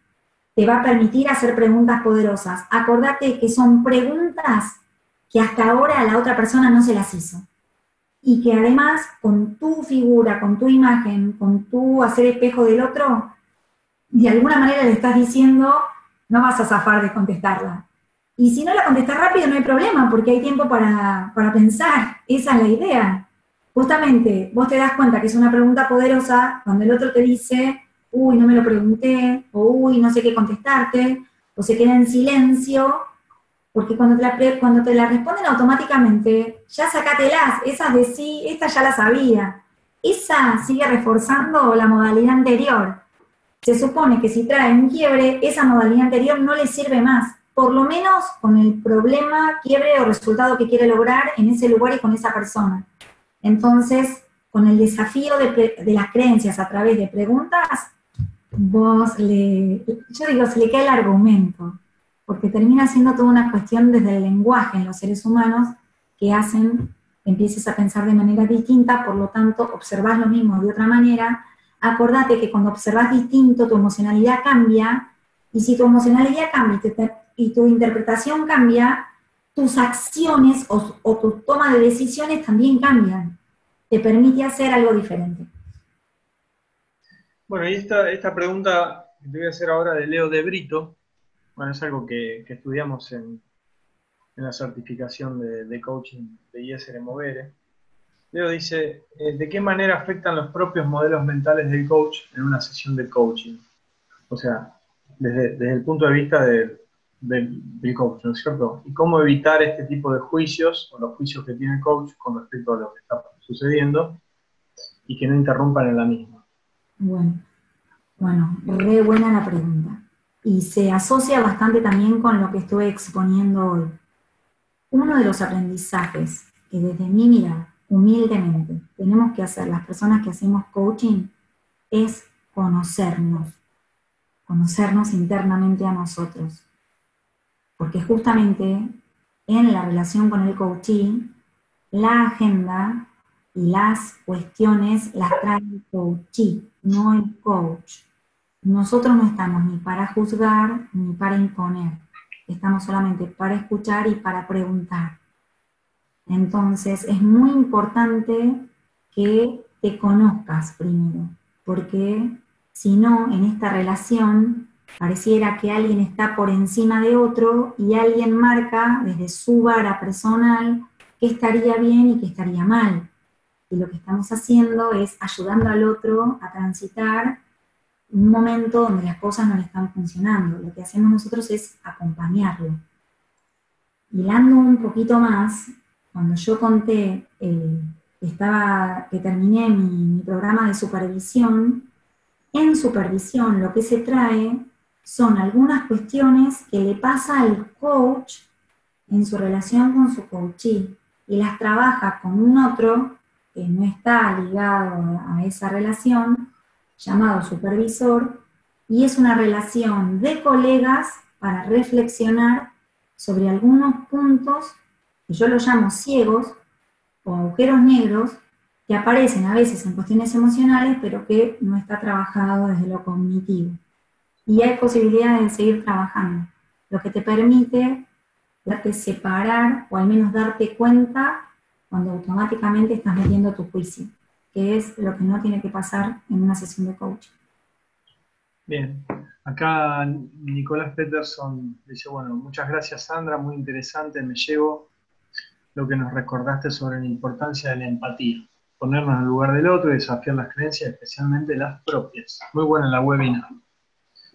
te va a permitir hacer preguntas poderosas. Acordate que son preguntas que hasta ahora la otra persona no se las hizo. Y que además, con tu figura, con tu imagen, con tu hacer espejo del otro, de alguna manera le estás diciendo, no vas a zafar de contestarla. Y si no la contestas rápido, no hay problema, porque hay tiempo para pensar. Esa es la idea. Justamente, vos te das cuenta que es una pregunta poderosa cuando el otro te dice, uy, no me lo pregunté, o uy, no sé qué contestarte, o se queda en silencio, porque cuando te la responden automáticamente, ya sacátelas, esas de sí, esta ya la sabía. Esa sigue reforzando la modalidad anterior. Se supone que si trae un quiebre, esa modalidad anterior no le sirve más, por lo menos con el problema, quiebre o resultado que quiere lograr en ese lugar y con esa persona. Entonces, con el desafío de las creencias a través de preguntas, yo digo, se le cae el argumento, porque termina siendo toda una cuestión desde el lenguaje en los seres humanos que hacen que empieces a pensar de manera distinta, por lo tanto, observás lo mismo de otra manera. Acordate que cuando observas distinto, tu emocionalidad cambia, y si tu emocionalidad cambia y tu interpretación cambia, tus acciones o tu toma de decisiones también cambian. Te permite hacer algo diferente. Bueno, y esta pregunta que te voy a hacer ahora de Leo de Brito, bueno, es algo que estudiamos en la certificación de coaching de ISR Movere. Leo dice, ¿de qué manera afectan los propios modelos mentales del coach en una sesión de coaching? O sea, desde el punto de vista del coach, ¿no es cierto? Y cómo evitar este tipo de juicios, o los juicios que tiene el coach con respecto a lo que está sucediendo, y que no interrumpan en la misma. Bueno, re buena la pregunta. Y se asocia bastante también con lo que estuve exponiendo hoy. Uno de los aprendizajes que desde mi mirada, humildemente, tenemos que hacer las personas que hacemos coaching es conocernos internamente a nosotros. Porque justamente en la relación con el coaching, la agenda y las cuestiones las trae el coachee, no el coach. nosotros no estamos ni para juzgar ni para imponer, estamos solamente para escuchar y para preguntar. Entonces es muy importante que te conozcas primero, porque si no, en esta relación pareciera que alguien está por encima de otro y alguien marca desde su vara personal qué estaría bien y qué estaría mal. Y lo que estamos haciendo es ayudando al otro a transitar un momento donde las cosas no le están funcionando. Lo que hacemos nosotros es acompañarlo. Hilando un poquito más, cuando yo conté que terminé mi programa de supervisión, en supervisión lo que se trae son algunas cuestiones que le pasa al coach en su relación con su coachee y las trabaja con un otro que no está ligado a esa relación, llamado supervisor, y es una relación de colegas para reflexionar sobre algunos puntos que yo los llamo ciegos o agujeros negros que aparecen a veces en cuestiones emocionales, pero que no está trabajado desde lo cognitivo. Y hay posibilidades de seguir trabajando, lo que te permite darte separar o al menos darte cuenta cuando automáticamente estás metiendo tu juicio, que es lo que no tiene que pasar en una sesión de coaching. Bien, acá Nicolás Peterson dice, bueno, muchas gracias Sandra, muy interesante, me llevo lo que nos recordaste sobre la importancia de la empatía, ponernos en el lugar del otro y desafiar las creencias, especialmente las propias. Muy buena la webinar.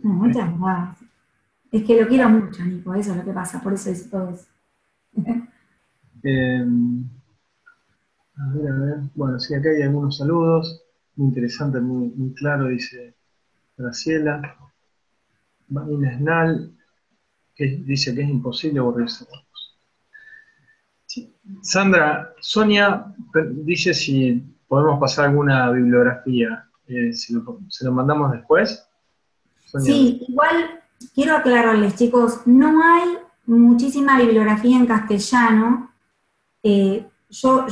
Muchas gracias. Es que lo quiero mucho, Nico, eso es lo que pasa, por eso hice todo eso. A ver. Bueno, sí, acá hay algunos saludos, muy interesante, muy claro, dice Graciela. Vanina Snal, que dice que es imposible aburrirse. Sí. Sandra, Sonia dice si podemos pasar alguna bibliografía. ¿Se lo mandamos después? Sonia. Sí, igual quiero aclararles, chicos, no hay muchísima bibliografía en castellano. Yo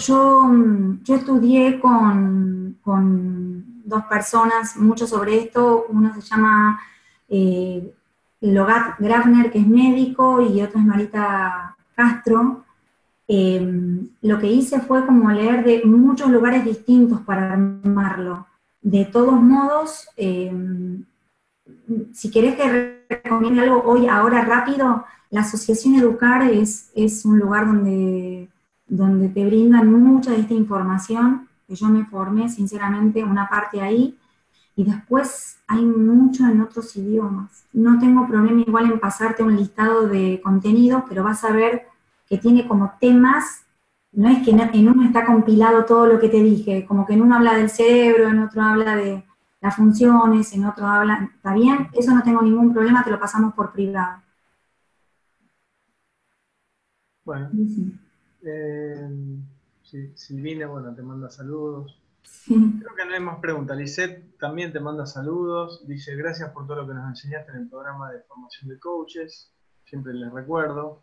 estudié con dos personas mucho sobre esto. Uno se llama Logat Grafner, que es médico, y otro es Marita Castro. Lo que hice fue como leer de muchos lugares distintos para armarlo. De todos modos, si querés que recomiende algo hoy, ahora rápido, la Asociación Educar es un lugar donde te brindan mucha de esta información, que yo me formé sinceramente una parte ahí, y después hay mucho en otros idiomas. No tengo problema igual en pasarte un listado de contenidos, pero vas a ver que tiene como temas, no es que en uno está compilado todo lo que te dije, como que en uno habla del cerebro, en otro habla de las funciones, en otro habla, ¿está bien? Eso no tengo ningún problema, te lo pasamos por privado. Bueno, Silvina, bueno, te manda saludos. Sí. Creo que no hay más preguntas. Lisette también te manda saludos. Dice, gracias por todo lo que nos enseñaste en el programa de formación de coaches. Siempre les recuerdo.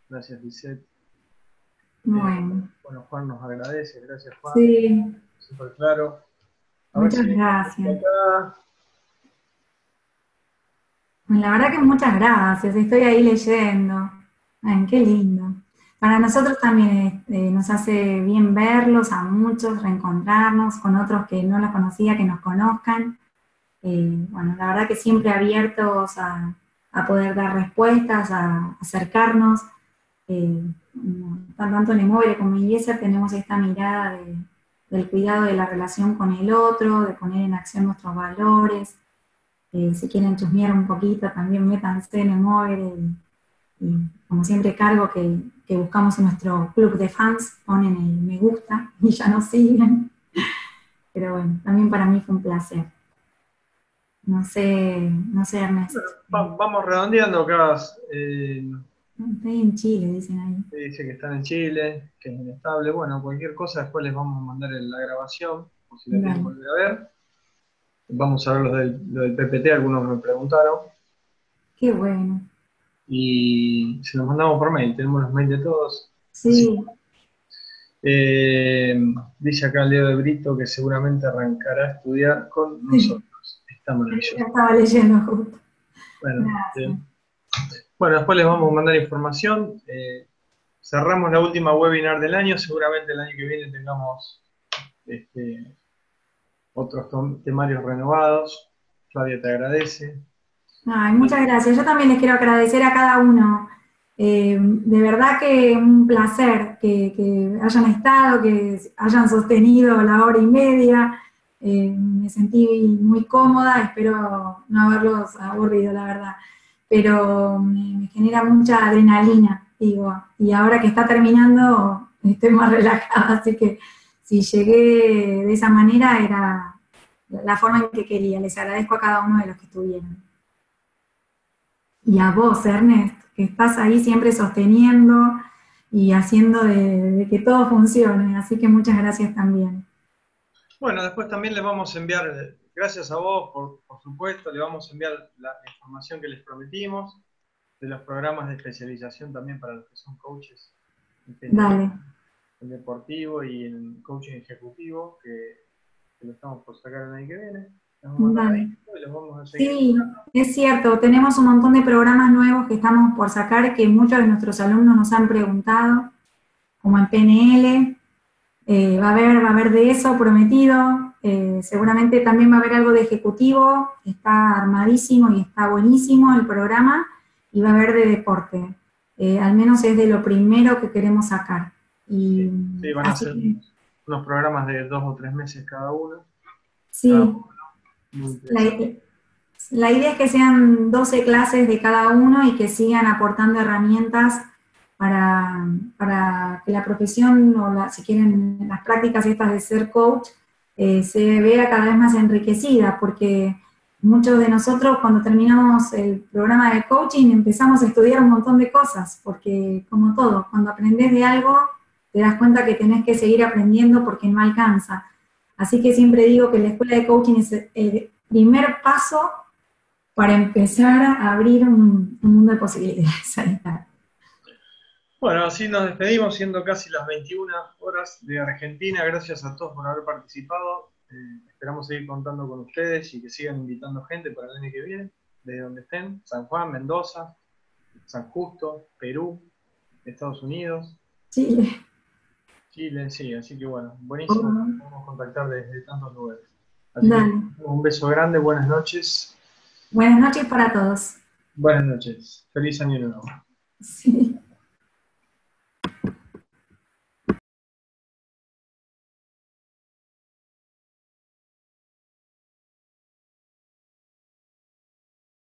Gracias, Lisette. Bueno. Bueno, Juan nos agradece. Gracias, Juan. Sí. Súper claro. Muchas gracias. Acá. La verdad que muchas gracias. Estoy ahí leyendo. Ay, qué lindo. Para nosotros también nos hace bien verlos, a muchos, reencontrarnos con otros que no los conocía, que nos conozcan. Bueno, la verdad que siempre abiertos a poder dar respuestas, a acercarnos. Tanto en Emobile como en Eliezer tenemos esta mirada del cuidado de la relación con el otro, de poner en acción nuestros valores. Si quieren chusmear un poquito, también métanse en Emobile y como siempre cargo que buscamos en nuestro club de fans, ponen el me gusta y ya nos siguen. Pero bueno, también para mí fue un placer. No sé, Ernesto. Bueno, vamos redondeando acá. Estoy en Chile, dicen ahí. Dice que están en Chile, que es inestable. Bueno, cualquier cosa después les vamos a mandar la grabación, por si la quieren volver a ver. Vamos a ver lo del PPT, algunos me preguntaron. Qué bueno. Y se los mandamos por mail, tenemos los mails de todos. Sí. Dice acá Leo de Brito que seguramente arrancará a estudiar con nosotros. Está maravilloso. Ya estaba leyendo justo. Bueno, Gracias. bueno, después les vamos a mandar información. Cerramos la última webinar del año. Seguramente el año que viene tengamos otros temarios renovados. Flavia te agradece. Ay, muchas gracias. Yo también les quiero agradecer a cada uno. De verdad que un placer que hayan estado, que hayan sostenido la hora y media. Me sentí muy cómoda, espero no haberlos aburrido, la verdad. Pero me genera mucha adrenalina, digo. Y ahora que está terminando, estoy más relajada, así que si llegué de esa manera era la forma en que quería. Les agradezco a cada uno de los que estuvieron. Y a vos, Ernest, que estás ahí siempre sosteniendo y haciendo de que todo funcione. Así que muchas gracias también. Bueno, después también les vamos a enviar, gracias a vos, por supuesto, le vamos a enviar la información que les prometimos, de los programas de especialización también para los que son coaches en PNL, Dale. en deportivo y en coaching ejecutivo, que lo estamos por sacar el año que viene. Nos vamos a mandar Dale. ahí y los vamos a seguir. Sí, es cierto, tenemos un montón de programas nuevos que estamos por sacar que muchos de nuestros alumnos nos han preguntado, como en PNL, va a haber de eso prometido, seguramente también va a haber algo de ejecutivo, está armadísimo y está buenísimo el programa, y va a haber de deporte, al menos es de lo primero que queremos sacar. Y, Sí, van a ser unos programas de 2 o 3 meses cada uno. Sí, Muy la, interesante. la idea es que sean 12 clases de cada uno y que sigan aportando herramientas para que la profesión, o si quieren, las prácticas estas de ser coach, se vea cada vez más enriquecida, porque muchos de nosotros cuando terminamos el programa de coaching empezamos a estudiar un montón de cosas, porque como todo, cuando aprendes de algo te das cuenta que tenés que seguir aprendiendo porque no alcanza. Así que siempre digo que la escuela de coaching es el primer paso para empezar a abrir un mundo de posibilidades. Ahí está. Bueno, así nos despedimos, siendo casi las 21 horas de Argentina. Gracias a todos por haber participado. Esperamos seguir contando con ustedes y que sigan invitando gente para el año que viene, desde donde estén: San Juan, Mendoza, San Justo, Perú, Estados Unidos, Chile. Chile, sí. Así que bueno, buenísimo que Oh, nos podemos contactar desde tantos lugares. Así que dale. un beso grande, buenas noches. Buenas noches para todos. Buenas noches. Feliz año nuevo. Sí.